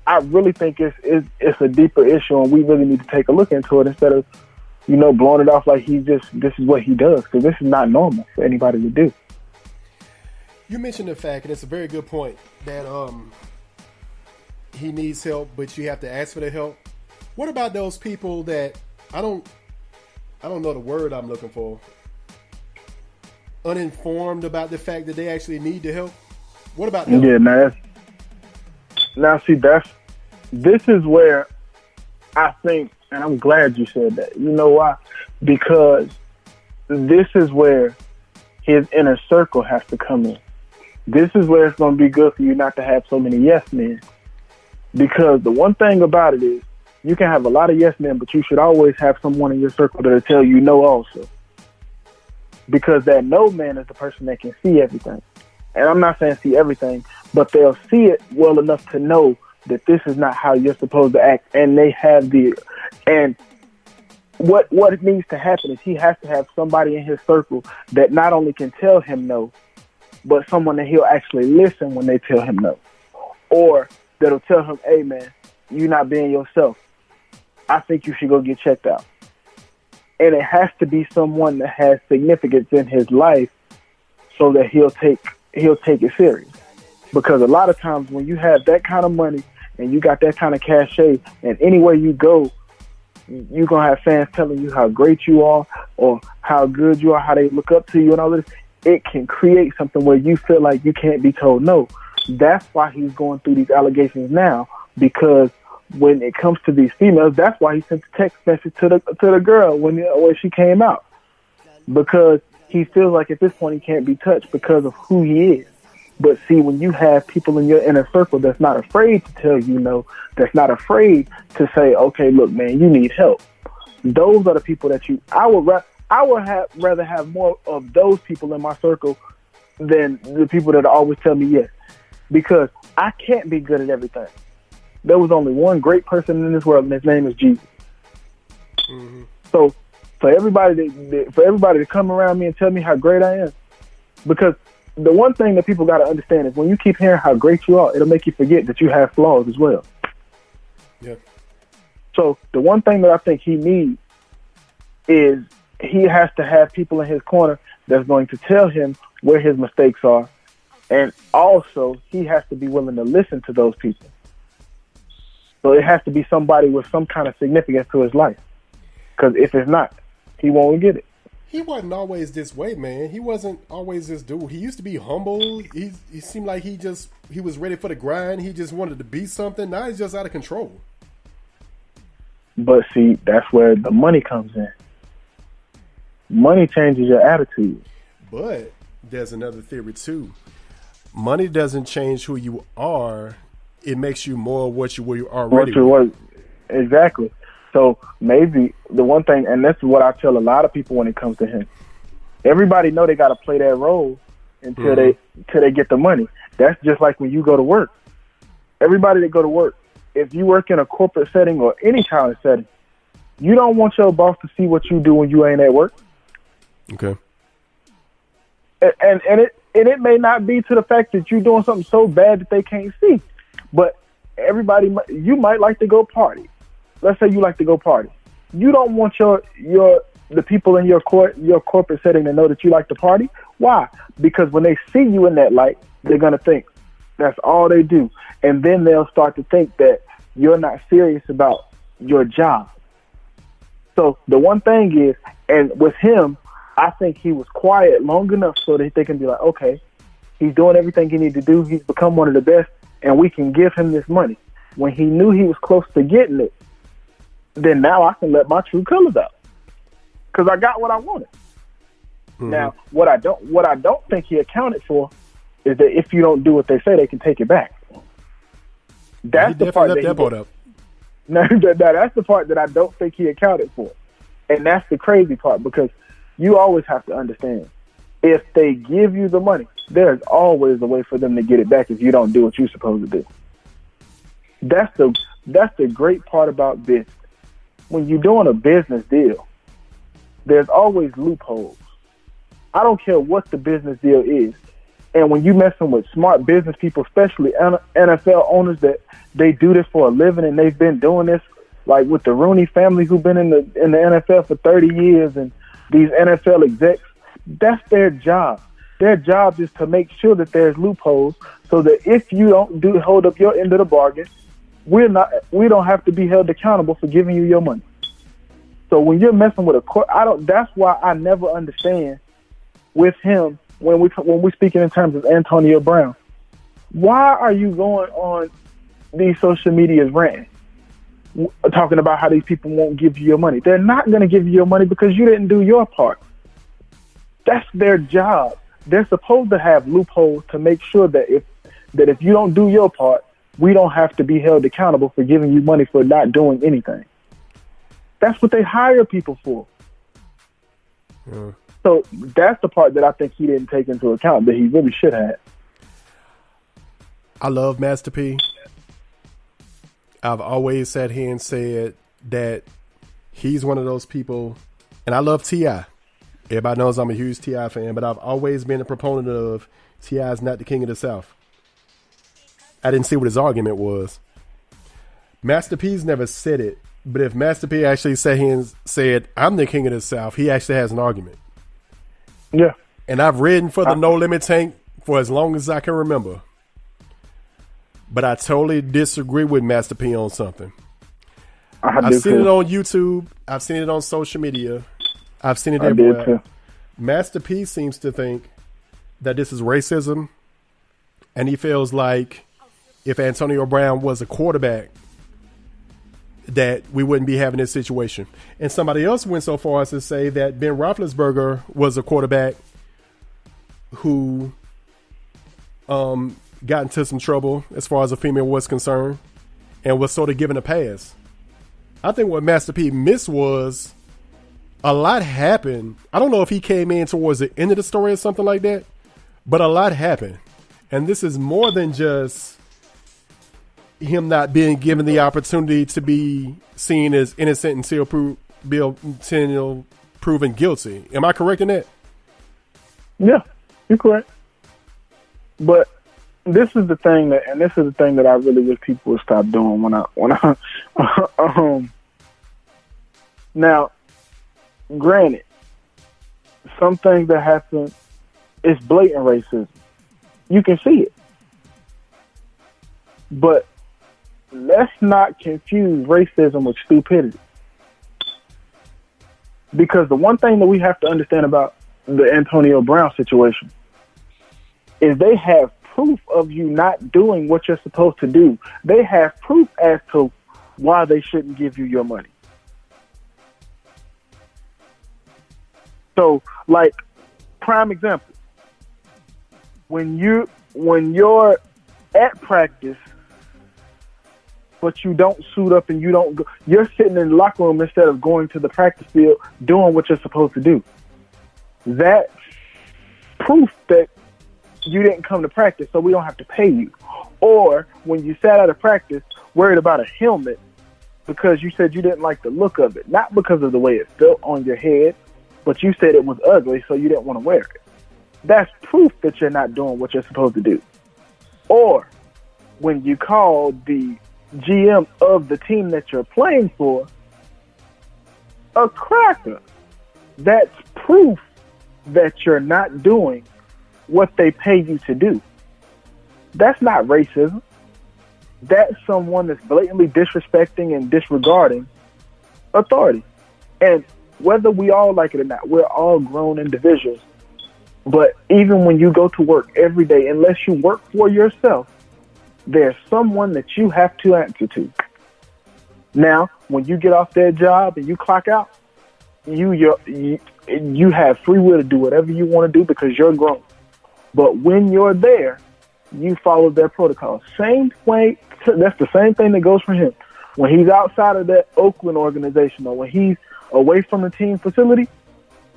I really think it's a deeper issue, and we really need to take a look into it instead of, blowing it off like this is what he does, because this is not normal for anybody to do. You mentioned the fact, and it's a very good point, that he needs help, but you have to ask for the help. What about those people that I don't know the word I'm looking for, uninformed about the fact that they actually need the help? What about them? Yeah, this is where I think, and I'm glad you said that. You know why? Because this is where his inner circle has to come in. This is where it's going to be good for you not to have so many yes men. Because the one thing about it is, you can have a lot of yes men, but you should always have someone in your circle that'll tell you no also. Because that no man is the person that can see everything. And I'm not saying see everything, but they'll see it well enough to know that this is not how you're supposed to act. And they have and what needs to happen is he has to have somebody in his circle that not only can tell him no, but someone that he'll actually listen when they tell him no. Or that'll tell him, hey man, you're not being yourself. I think you should go get checked out. And it has to be someone that has significance in his life so that he'll take it serious. Because a lot of times when you have that kind of money and you got that kind of cachet, and anywhere you go, you're going to have fans telling you how great you are or how good you are, how they look up to you and all this. It can create something where you feel like you can't be told no. That's why he's going through these allegations now, because when it comes to these females, that's why he sent the text message to the girl when she came out, because he feels like at this point he can't be touched because of who he is. But see, when you have people in your inner circle that's not afraid to tell you no, that's not afraid to say, okay, look, man, you need help. Those are the people that I would rather have more of those people in my circle than the people that always tell me yes, because I can't be good at everything. There was only one great person in this world, and his name is Jesus. So for everybody to come around me and tell me how great I am, because the one thing that people got to understand is when you keep hearing how great you are, it'll make you forget that you have flaws as well. Yeah. So the one thing that I think he needs is he has to have people in his corner that's going to tell him where his mistakes are. And also, he has to be willing to listen to those people. So it has to be somebody with some kind of significance to his life. Because if it's not, he won't get it. He wasn't always this way, man. He wasn't always this dude. He used to be humble. He seemed like he was ready for the grind. He just wanted to be something. Now he's just out of control. But see, that's where the money comes in. Money changes your attitude. But there's another theory too. Money doesn't change who you are. It makes you more what you were already. Exactly. So maybe the one thing, and that's what I tell a lot of people when it comes to him. Everybody know they got to play that role until they get the money. That's just like when you go to work. Everybody that go to work, if you work in a corporate setting or any kind of setting, you don't want your boss to see what you do when you ain't at work. Okay. And it may not be to the fact that you're doing something so bad that they can't see, but you might like to go party. Let's say you like to go party. You don't want the people in your corporate setting to know that you like to party. Why? Because when they see you in that light, they're gonna think that's all they do, and then they'll start to think that you're not serious about your job. So the one thing is, and with him, I think he was quiet long enough so that they can be like, okay, he's doing everything he needs to do. He's become one of the best, and we can give him this money. When he knew he was close to getting it, then now I can let my true colors out because I got what I wanted. Mm-hmm. Now, what I don't think he accounted for is that if you don't do what they say, they can take it back. That's the part up. Now, that's the part that I don't think he accounted for, and that's the crazy part because you always have to understand, if they give you the money, there's always a way for them to get it back if you don't do what you're supposed to do. That's the great part about business. When you're doing a business deal, there's always loopholes. I don't care what the business deal is. And when you're messing with smart business people, especially NFL owners that they do this for a living and they've been doing this, like with the Rooney family who've been in the NFL for 30 years and these NFL execs, that's their job. Their job is to make sure that there's loopholes so that if you don't hold up your end of the bargain, we don't have to be held accountable for giving you your money. So when you're messing with that's why I never understand with him when we're speaking in terms of Antonio Brown. Why are you going on these social medias ranting, talking about how these people won't give you your money? They're not going to give you your money because you didn't do your part. That's their job. They're supposed to have loopholes to make sure that if you don't do your part, we don't have to be held accountable for giving you money for not doing anything. That's what they hire people for. Yeah. So that's the part that I think he didn't take into account that he really should have. I love Master P. I've always sat here and said that he's one of those people, and I love T.I. Everybody knows I'm a huge T.I. fan, but I've always been a proponent of T.I.'s not the king of the South. I didn't see what his argument was. Master P's never said it, but if Master P actually sat here and said, I'm the king of the South, he actually has an argument. Yeah. And I've ridden for the No Limit tank for as long as I can remember. But I totally disagree with Master P on something. I've seen it on YouTube. I've seen it on social media. I've seen it everywhere. Master P seems to think that this is racism, and he feels like if Antonio Brown was a quarterback, that we wouldn't be having this situation. And somebody else went so far as to say that Ben Roethlisberger was a quarterback who got into some trouble as far as a female was concerned and was sort of given a pass. I think what Master P missed was a lot happened. I don't know if he came in towards the end of the story or something like that, but a lot happened. And this is more than just him not being given the opportunity to be seen as innocent until proven guilty. Am I correct in that? Yeah, you're correct. But this is the thing that I really wish people would stop doing when I now, granted, some things that happen is blatant racism. You can see it. But let's not confuse racism with stupidity. Because the one thing that we have to understand about the Antonio Brown situation is they have proof of you not doing what you're supposed to do. They have proof as to why they shouldn't give you your money. So, like, prime example, when you're at practice, but you don't suit up and you don't go, you're sitting in the locker room instead of going to the practice field, doing what you're supposed to do. That's proof that you didn't come to practice, so we don't have to pay you. Or when you sat out of practice, worried about a helmet because you said you didn't like the look of it, not because of the way it felt on your head, but you said it was ugly, so you didn't want to wear it. That's proof that you're not doing what you're supposed to do. Or when you call the GM of the team that you're playing for a cracker, that's proof that you're not doing what they pay you to do. That's not racism. That's someone that's blatantly disrespecting and disregarding authority. And whether we all like it or not, we're all grown individuals. But even when you go to work every day, unless you work for yourself, there's someone that you have to answer to. Now, when you get off that job and you clock out, you have free will to do whatever you want to do because you're grown. But when you're there, you follow their protocol. Same way, that's the same thing that goes for him. When he's outside of that Oakland organization or when he's away from the team facility,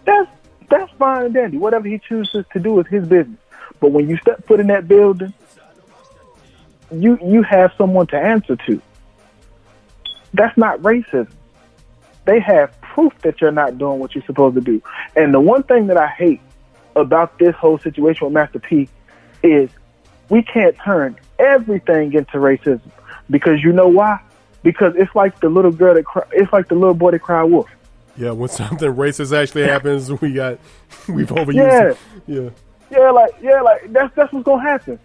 that's fine and dandy. Whatever he chooses to do is his business. But when you step foot in that building, you have someone to answer to. That's not racism. They have proof that you're not doing what you're supposed to do. And the one thing that I hate about this whole situation with Master P is we can't turn everything into racism. Because you know why? Because it's like the little girl it's like the little boy that cried wolf. Yeah, when something racist actually happens, we've overused it. Yeah, like that's what's gonna happen.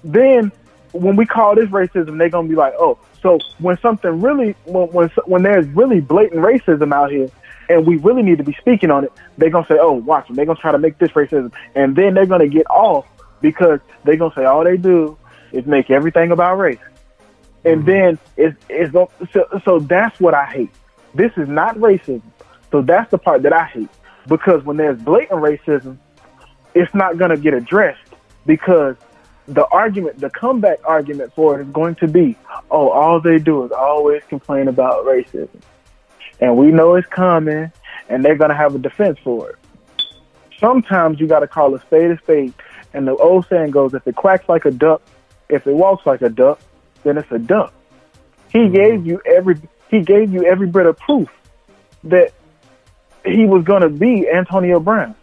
Then when we call this racism, they're gonna be like, oh, so when something really, when there's really blatant racism out here, and we really need to be speaking on it, they're gonna say, oh, watch them. They're gonna try to make this racism, and then they're gonna get off because they're gonna say all they do is make everything about race, and then it's so that's what I hate. This is not racism. So that's the part that I hate, because when there's blatant racism, it's not going to get addressed because the comeback argument for it is going to be, oh, all they do is always complain about racism. And we know it's coming, and they're going to have a defense for it. Sometimes you got to call a spade, and the old saying goes, if it quacks like a duck, if it walks like a duck, then it's a duck. He gave you every bit of proof that he was going to be Antonio Brown.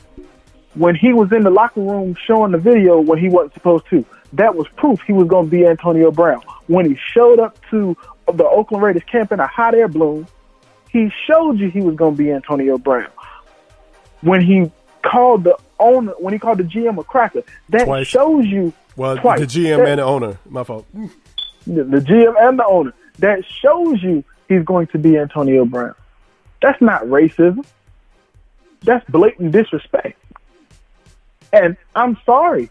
When he was in the locker room showing the video when he wasn't supposed to, that was proof he was going to be Antonio Brown. When he showed up to the Oakland Raiders camp in a hot air balloon, he showed you he was going to be Antonio Brown. When he called the GM a cracker, that twice. Shows you twice. The GM and the owner. My fault. The GM and the owner. That shows you he's going to be Antonio Brown. That's not racism. That's blatant disrespect. And I'm sorry,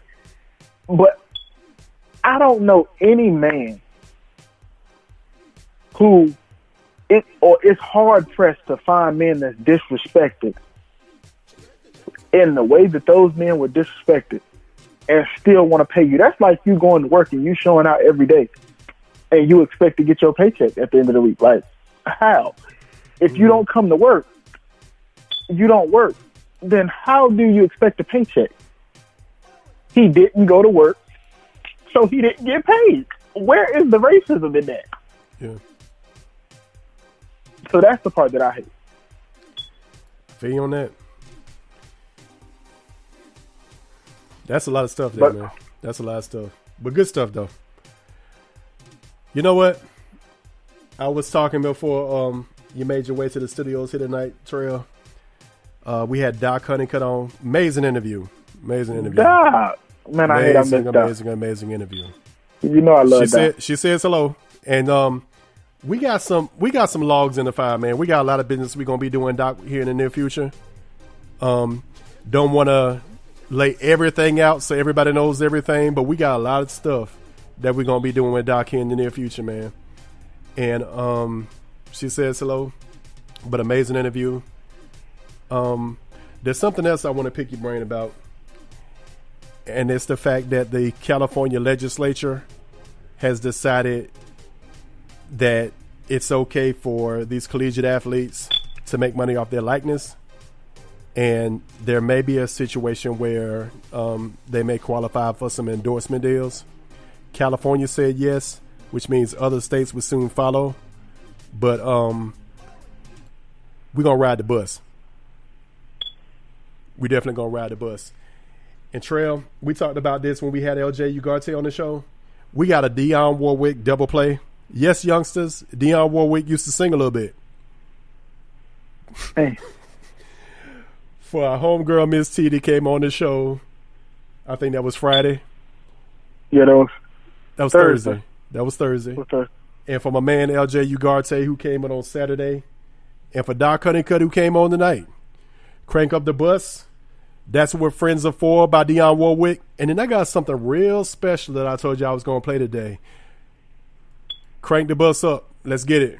but I don't know any man who it's hard pressed to find men that's disrespected in the way that those men were disrespected and still want to pay you. That's like you going to work and you showing out every day and you expect to get your paycheck at the end of the week. Like, how? If you don't come to work, you don't work. Then how do you expect a paycheck? He didn't go to work, so he didn't get paid. Where is the racism in that? Yeah. So that's the part that I hate. Feel you on that? That's a lot of stuff there, man. That's a lot of stuff. But good stuff, though. You know what? I was talking before you made your way to the studios here tonight, Trail. We had Doc Honeycutt on. Amazing interview. Doc! Man, I hate I missed Doc. Amazing interview. You know I love Doc. She says hello. And we got some logs in the fire, man. We got a lot of business we're going to be doing, Doc, here in the near future. Don't want to lay everything out so everybody knows everything, but we got a lot of stuff that we're going to be doing with Doc here in the near future, man. And she says hello, but amazing interview. There's something else I want to pick your brain about, and it's the fact that the California legislature has decided that it's okay for these collegiate athletes to make money off their likeness. And there may be a situation where they may qualify for some endorsement deals. California said yes, which means other states will soon follow. But we're going to ride the bus. We definitely going to ride the bus. And Trail, we talked about this when we had LJ Ugarte on the show. We got a Dionne Warwick double play. Yes, youngsters, Dionne Warwick used to sing a little bit. Hey. For our homegirl, Miss T, that came on the show, I think that was Friday. Yeah, that was Thursday. That was Thursday. Okay. And for my man, LJ Ugarte, who came on Saturday. And for Doc Honeycutt, who came on tonight. Crank Up the Bus. That's What Friends Are For by Dionne Warwick. And then I got something real special that I told you I was going to play today. Crank the bus up. Let's get it.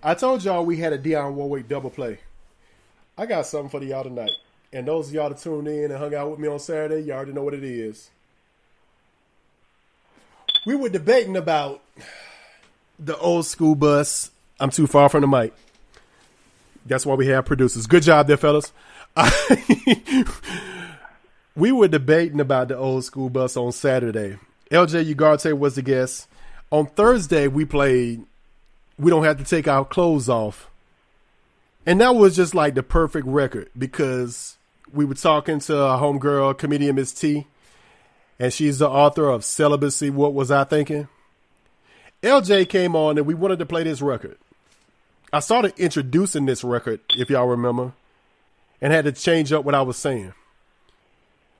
I told y'all we had a Dionne Warwick double play. I got something for y'all tonight. And those of y'all that tuned in and hung out with me on Saturday, you already know what it is. We were debating about the old school bus. I'm too far from the mic. That's why we have producers. Good job there, fellas. We were debating about the old school bus on Saturday. LJ Ugarte was the guest. On Thursday, we played We Don't Have to Take Our Clothes Off. And that was just like the perfect record because we were talking to our homegirl, comedian Miss T, and she's the author of Celibacy, What Was I Thinking? LJ came on and we wanted to play this record. I started introducing this record, if y'all remember, and had to change up what I was saying.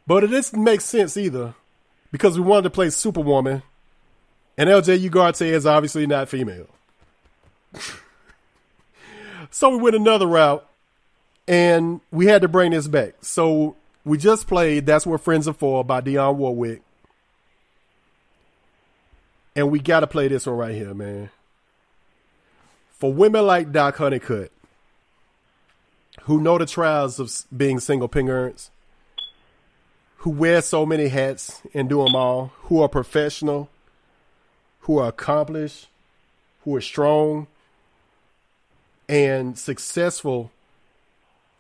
But it didn't make sense either because we wanted to play Superwoman, and LJ Ugarte is obviously not female. So we went another route, and we had to bring this back. So we just played That's What Friends Are For by Dionne Warwick. And we got to play this one right here, man. For women like Doc Honeycutt, who know the trials of being single parents, who wear so many hats and do them all, who are professional, who are accomplished, who are strong and successful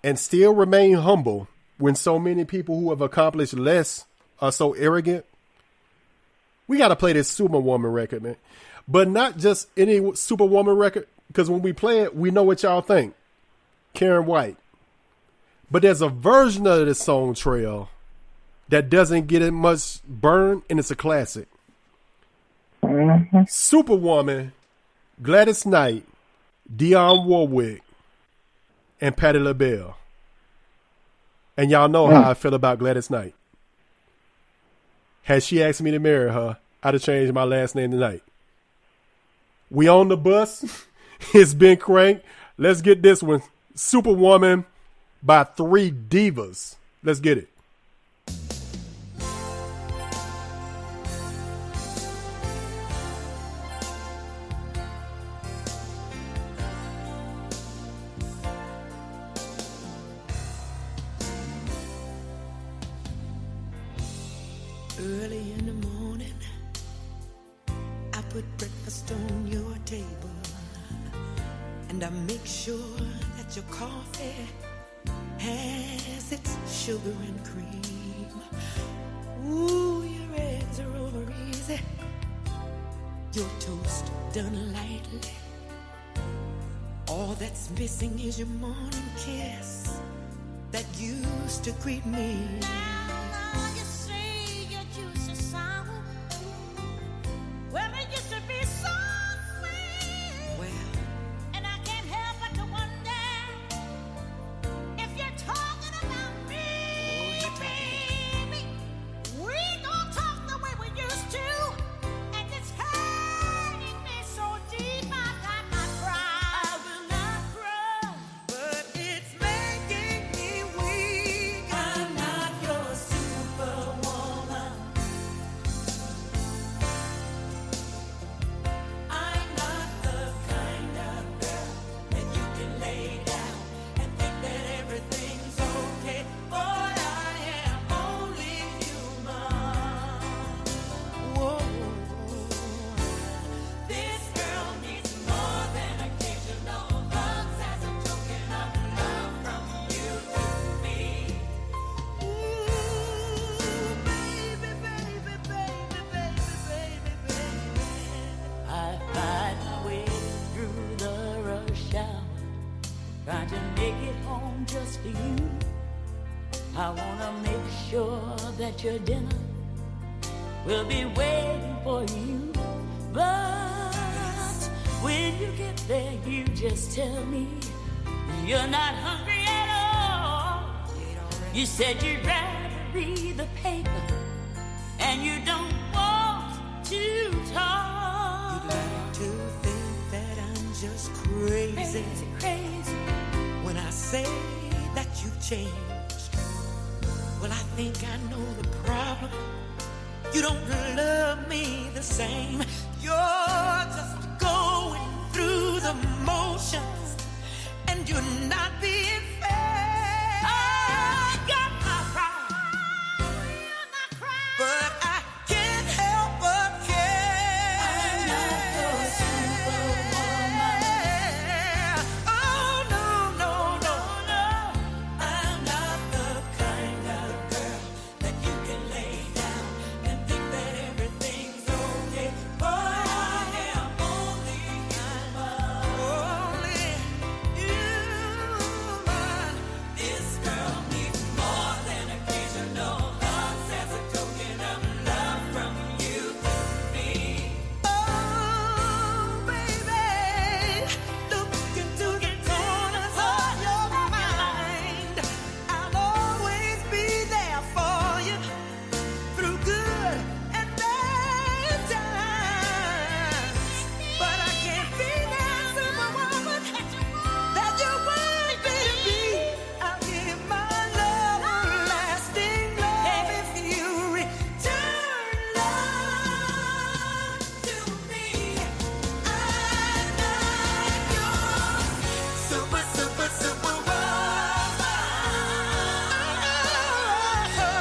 and still remain humble when so many people who have accomplished less are so arrogant. We got to play this Superwoman record, man. But not just any Superwoman record, because when we play it, we know what y'all think. Karen White. But there's a version of this song trail that doesn't get it much burn, and it's a classic. Mm-hmm. Superwoman, Gladys Knight, Dionne Warwick, and Patti LaBelle. And y'all know how I feel about Gladys Knight. Had she asked me to marry her, I'd have changed my last name tonight. We on the bus. It's been cranked. Let's get this one. Superwoman by 3 Divas. Let's get it. Early in the morning, I put breakfast on your table, and I make sure that your coffee has its sugar and cream. Ooh, your eggs are over easy, your toast done lightly. All that's missing is your morning kiss that used to greet me. Well, it used to be so sweet. Well, and I can't help but to wonder if you're talking about me, baby. We don't talk the way we used to, and it's hurting me so deep I cannot cry. I will not cry, but it's making me weak. I'm not your superwoman. I'm not the kind of girl that you can lay down and think that everything's okay. Boy, I am only human. Whoa. This girl needs more than occasional hugs as a token of love from you to me. Ooh, baby, baby, baby, baby, baby, baby. I find my way through the rush hour, trying to make it home just for you. I wanna make sure that your dinner will be waiting for you. But when you get there, you just tell me you're not hungry at all. You said you'd rather read the paper and you don't want to talk. You'd like to think that I'm just crazy, crazy. When I say that you've changed, well, I think I know the problem. You don't love me the same. You're just going through the emotions, and you're not being fair. I got my pride, but I can't help but care. I'm not your superwoman. Oh no, no, no, no. I'm not the kind of girl that you can lay down and think that everything's okay. Boy, I am only human. This girl needs more than occasional hugs as a token of love from you to me. Oh, baby, look into the corners of your mind. I'll always be there for you through good and bad times. But I can't be that superwoman that you want me to be. I'll give my love lasting love if you return love to me. I'm not your superwoman.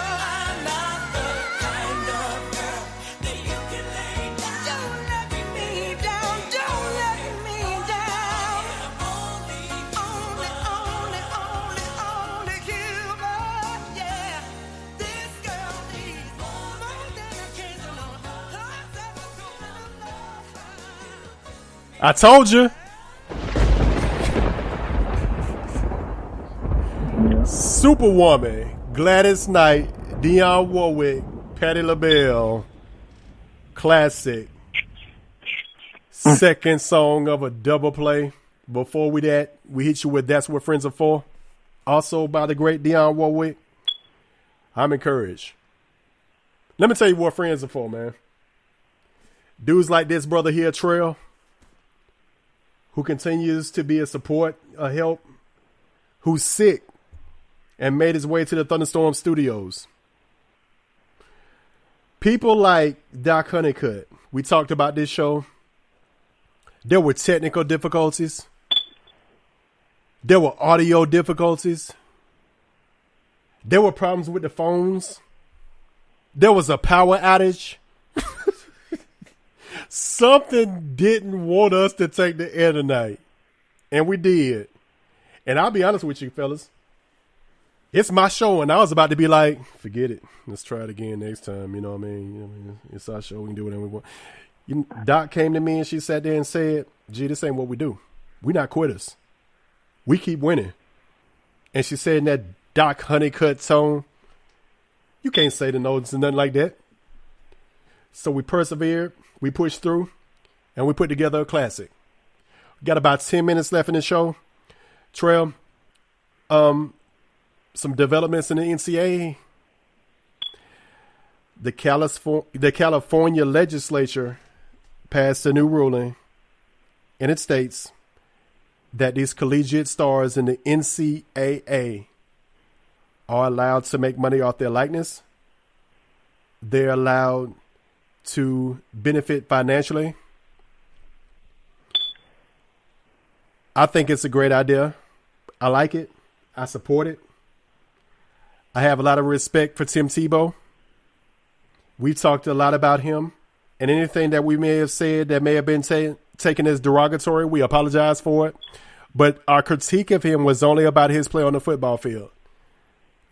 I'm not the kind of girl that you can lay down. Don't let me down. Don't let me down. Only human. Yeah, this girl needs more than occasional hugs as a token of love. I told you. Superwoman, Gladys Knight, Dionne Warwick, Patti LaBelle. Classic. Second song of a double play. Before we hit you with That's What Friends Are For. Also by the great Dionne Warwick. I'm encouraged. Let me tell you what friends are for, man. Dudes like this brother here, Trail, who continues to be a support, a help, who's sick and made his way to the Thunderstorm studios. People like Doc Honeycutt. We talked about this show. There were technical difficulties. There were audio difficulties. There were problems with the phones. There was a power outage. Something didn't want us to take the air tonight. And we did. And I'll be honest with you, fellas. It's my show, and I was about to be like, forget it. Let's try it again next time. You know what I mean? It's our show. We can do whatever we want. Doc came to me, and she sat there and said, gee, this ain't what we do. We're not quitters. We keep winning. And she said in that Doc Honeycutt tone, you can't say the notes and nothing like that. So we persevered, we pushed through, and we put together a classic. We got about 10 minutes left in the show. Trail, some developments in the NCAA. The California legislature passed a new ruling, and it states that these collegiate stars in the NCAA are allowed to make money off their likeness. They're allowed to benefit financially. I think it's a great idea. I like it. I support it. I have a lot of respect for Tim Tebow. We've talked a lot about him, and anything that we may have said that may have been taken as derogatory, we apologize for it. But our critique of him was only about his play on the football field.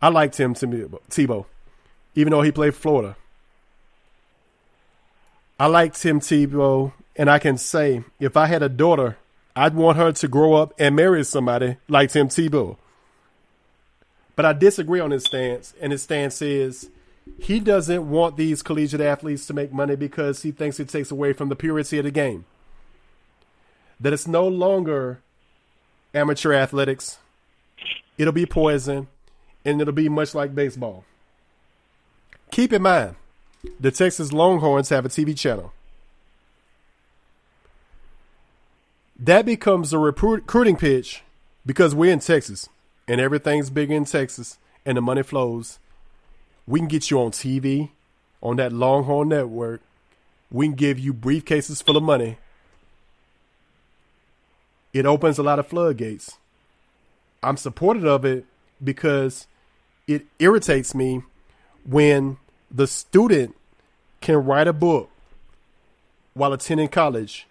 I liked Tim Tebow, even though he played for Florida. I like Tim Tebow, and I can say if I had a daughter, I'd want her to grow up and marry somebody like Tim Tebow. But I disagree on his stance, and his stance is he doesn't want these collegiate athletes to make money because he thinks it takes away from the purity of the game. That it's no longer amateur athletics. It'll be poison, and it'll be much like baseball. Keep in mind, the Texas Longhorns have a TV channel. That becomes a recruiting pitch because we're in Texas and everything's big in Texas and the money flows. We can get you on TV, on that Longhorn network. We can give you briefcases full of money. it opens a lot of floodgates. I'm supportive of it because it irritates me when the student can write a book while attending college,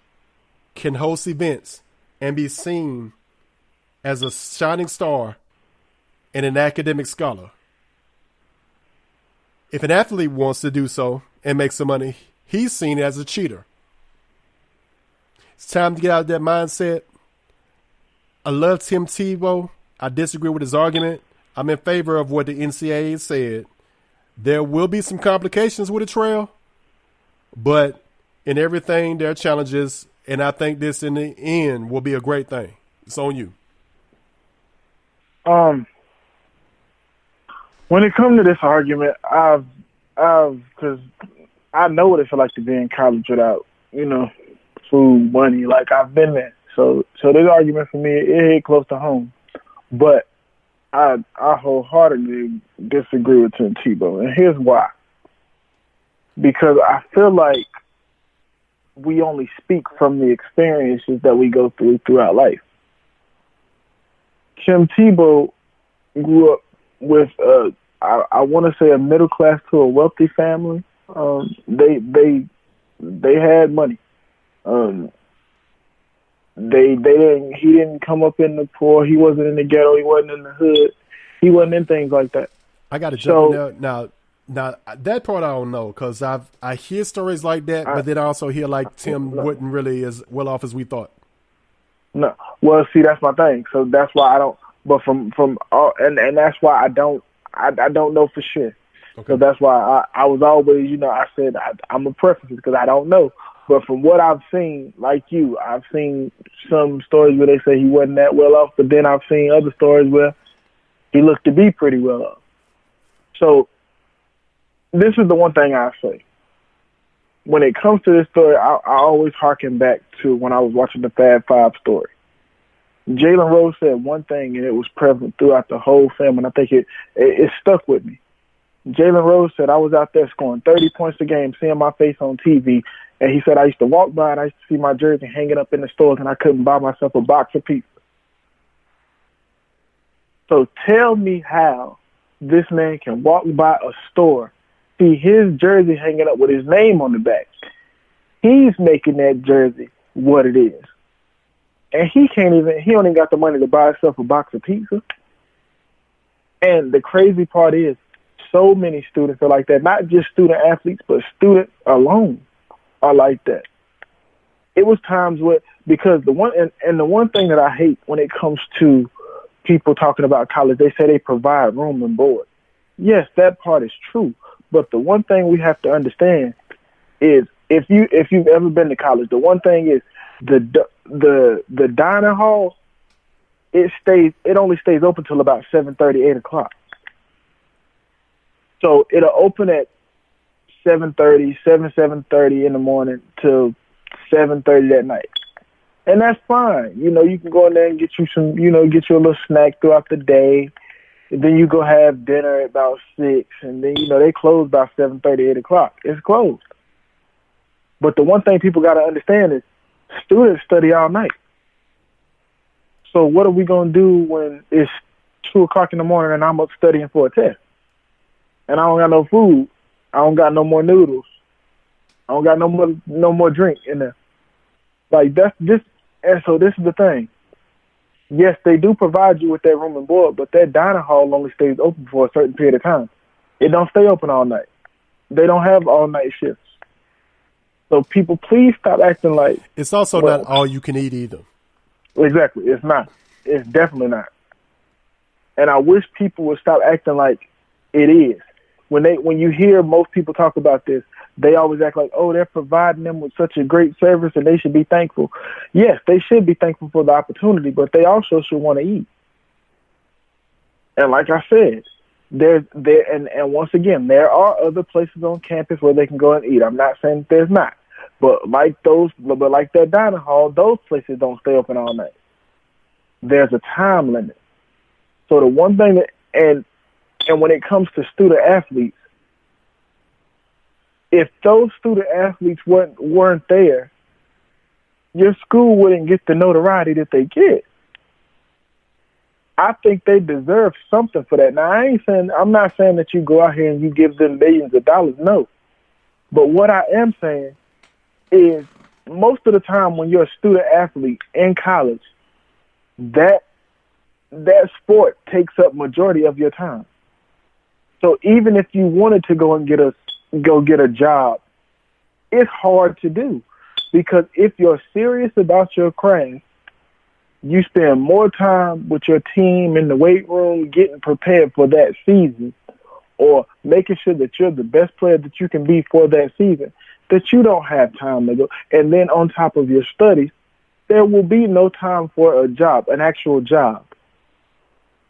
can host events, and be seen as a shining star and an academic scholar. If an athlete wants to do so and make some money, he's seen as a cheater. It's time to get out of that mindset. I love Tim Tebow. I disagree with his argument. I'm in favor of what the NCAA said. There will be some complications with the trail, but in everything, there are challenges, and I think this in the end will be a great thing. It's on you. When it comes to this argument, because I know what it feels like to be in college without, food, money. Like, I've been there. So this argument for me, it hit close to home. But I wholeheartedly disagree with Tim Tebow, and here's why. Because I feel like we only speak from the experiences that we go through throughout life. Tim Tebow grew up with I want to say a middle class to a wealthy family. They had money. He didn't come up in the poor. He wasn't in the ghetto. He wasn't in the hood. He wasn't in things like that. I got to jump in there. Now that part I don't know, because I hear stories like that, but then I also hear like Tim wasn't really as well off as we thought. No, well, see, that's my thing. So that's why I don't. But from and that's why I don't know for sure. Okay. So that's why I was always, I said I'm a preference because I don't know. But from what I've seen, like you, I've seen some stories where they say he wasn't that well off, but then I've seen other stories where he looked to be pretty well off. So this is the one thing I say. When it comes to this story, I always harken back to when I was watching the Fab Five story. Jalen Rose said one thing, and it was prevalent throughout the whole film, and I think it stuck with me. Jalen Rose said, I was out there scoring 30 points a game, seeing my face on TV, and he said, I used to walk by and I used to see my jersey hanging up in the stores, and I couldn't buy myself a box of pizza. So tell me how this man can walk by a store, see his jersey hanging up with his name on the back. He's making that jersey what it is. And he don't even got the money to buy himself a box of pizza. And the crazy part is, so many students are like that. Not just student athletes, but students alone are like that. It was times where, because the one thing that I hate when it comes to people talking about college, they say they provide room and board. Yes, that part is true. But the one thing we have to understand is if you've ever been to college, the one thing is the dining hall, it only stays open till about 7:30, 8 o'clock. So it'll open at 7:30 in the morning till 7:30 that night. And that's fine. You can go in there and get you some, get you a little snack throughout the day. And then you go have dinner at about 6, and then, they close by 7:30, 8 o'clock. It's closed. But the one thing people got to understand is students study all night. So what are we going to do when it's 2 o'clock in the morning and I'm up studying for a test? And I don't got no food. I don't got no more noodles. I don't got no more drink in there. Like, that's just, and so this is the thing. Yes, they do provide you with that room and board, but that dining hall only stays open for a certain period of time. It don't stay open all night. They don't have all night shifts. So people, please stop acting like... It's also not all you can eat either. Exactly. It's not. It's definitely not. And I wish people would stop acting like it is. When you hear most people talk about this, they always act like, oh, they're providing them with such a great service and they should be thankful. Yes, they should be thankful for the opportunity, but they also should want to eat. And like I said, and once again, there are other places on campus where they can go and eat. I'm not saying that there's not. But like that dining hall, those places don't stay open all night. There's a time limit. So the one thing that, and when it comes to student athletes, if those student athletes weren't there, your school wouldn't get the notoriety that they get. I think they deserve something for that. Now, I'm not saying that you go out here and you give them millions of dollars. No. But what I am saying is most of the time when you're a student athlete in college, that sport takes up majority of your time. So even if you wanted to go get a job, it's hard to do, because if you're serious about your craft, you spend more time with your team in the weight room getting prepared for that season, or making sure that you're the best player that you can be for that season, that you don't have time to go. And then on top of your studies, there will be no time for a job, an actual job.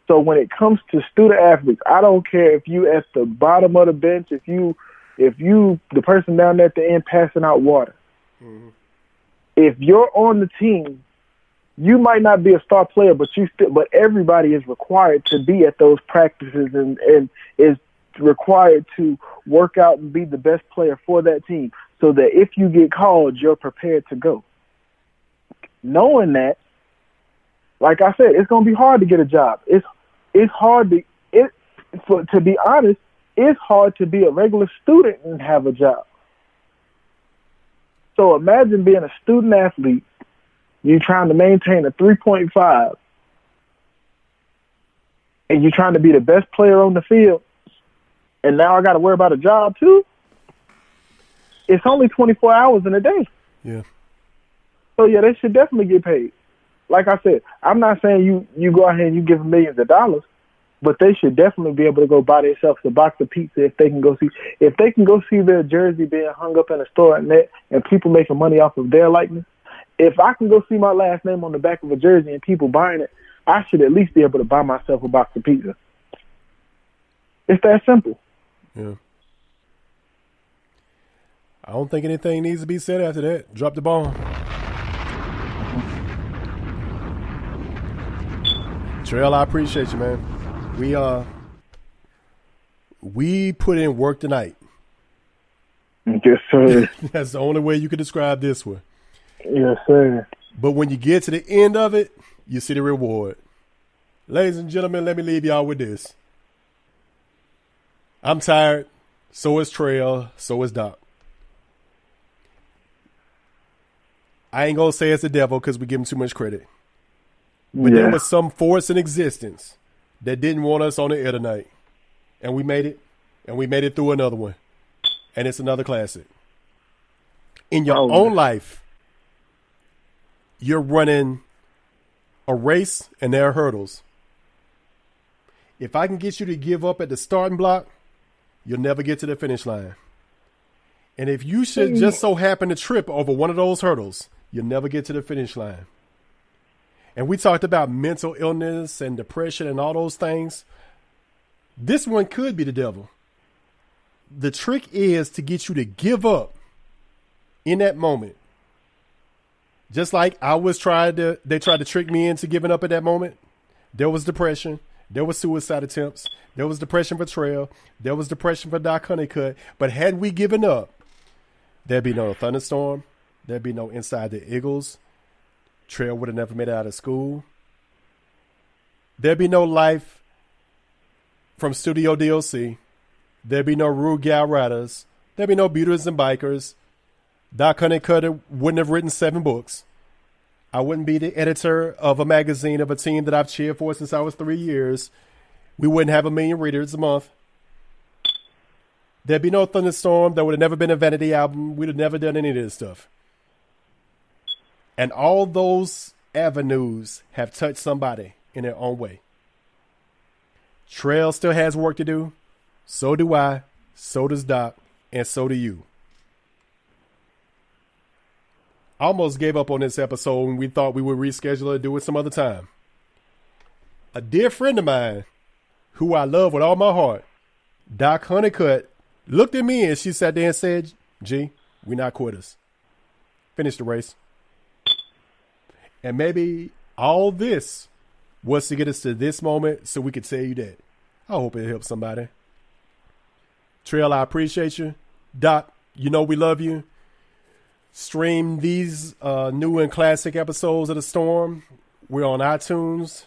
So when it comes to student athletes, I don't care if you at the bottom of the bench, if you the person down there at the end passing out water. Mm-hmm. If you're on the team, you might not be a star player, but everybody is required to be at those practices and is required to work out and be the best player for that team, so that if you get called, you're prepared to go. Knowing that, like I said, it's going to be hard to get a job. It's hard to be honest, it's hard to be a regular student and have a job. So imagine being a student athlete, you're trying to maintain a 3.5, and you're trying to be the best player on the field, and now I got to worry about a job too? It's only 24 hours in a day. Yeah. So, yeah, they should definitely get paid. Like I said, I'm not saying you go out here and you give them millions of dollars, but they should definitely be able to go buy themselves a box of pizza if they can go see their jersey being hung up in a store and people making money off of their likeness. If I can go see my last name on the back of a jersey and people buying it, I should at least be able to buy myself a box of pizza. It's that simple. Yeah. I don't think anything needs to be said after that. Drop the bomb. Trail, I appreciate you, man. We put in work tonight. Yes, sir. That's the only way you could describe this one. Yes, sir. But when you get to the end of it, you see the reward. Ladies and gentlemen, let me leave y'all with this. I'm tired. So is Trail. So is Doc. I ain't going to say it's the devil because we give him too much credit. But there was some force in existence that didn't want us on the air tonight. And we made it. And we made it through another one. And it's another classic. In your own life, you're running a race and there are hurdles. If I can get you to give up at the starting block, you'll never get to the finish line. And if you should just so happen to trip over one of those hurdles, you'll never get to the finish line. And we talked about mental illness and depression and all those things. This one could be the devil. The trick is to get you to give up in that moment. Just like they tried to trick me into giving up at that moment. There was depression. There was suicide attempts. There was depression for Trail. There was depression for Doc Honeycutt. But had we given up, there'd be no Thunderstorm. There'd be no Inside the Eagles. Trail would have never made it out of school. There'd be no life from Studio D.O.C. There'd be no Gyal Ryders. There'd be no Beautiez and Bikerz. Doc Honeycutt wouldn't have written 7 books. I wouldn't be the editor of a magazine of a team that I've cheered for since I was 3 years. We wouldn't have 1 million readers a month. There'd be no Thunderstorm. There would have never been a Vanity album. We'd have never done any of this stuff. And all those avenues have touched somebody in their own way. Trail still has work to do. So do I. So does Doc. And so do you. I almost gave up on this episode and we thought we would reschedule it and do it some other time. A dear friend of mine, who I love with all my heart, Doc Honeycutt, looked at me and she sat there and said, G, we're not quitters. Finish the race. And maybe all this was to get us to this moment so we could tell you that. I hope it helps somebody. Trail, I appreciate you. Doc, you know we love you. stream these new and classic episodes of The Storm. We're on iTunes.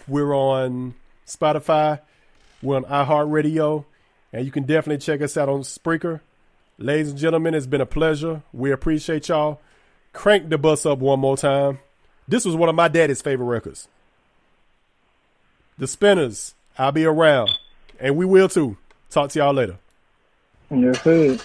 We're on Spotify. We're on iHeartRadio. And you can definitely check us out on Spreaker. Ladies and gentlemen, it's been a pleasure. We appreciate y'all. Crank the bus up one more time. This was one of my daddy's favorite records. The Spinners, I'll be around. And we will too. Talk to y'all later. Yes, sir.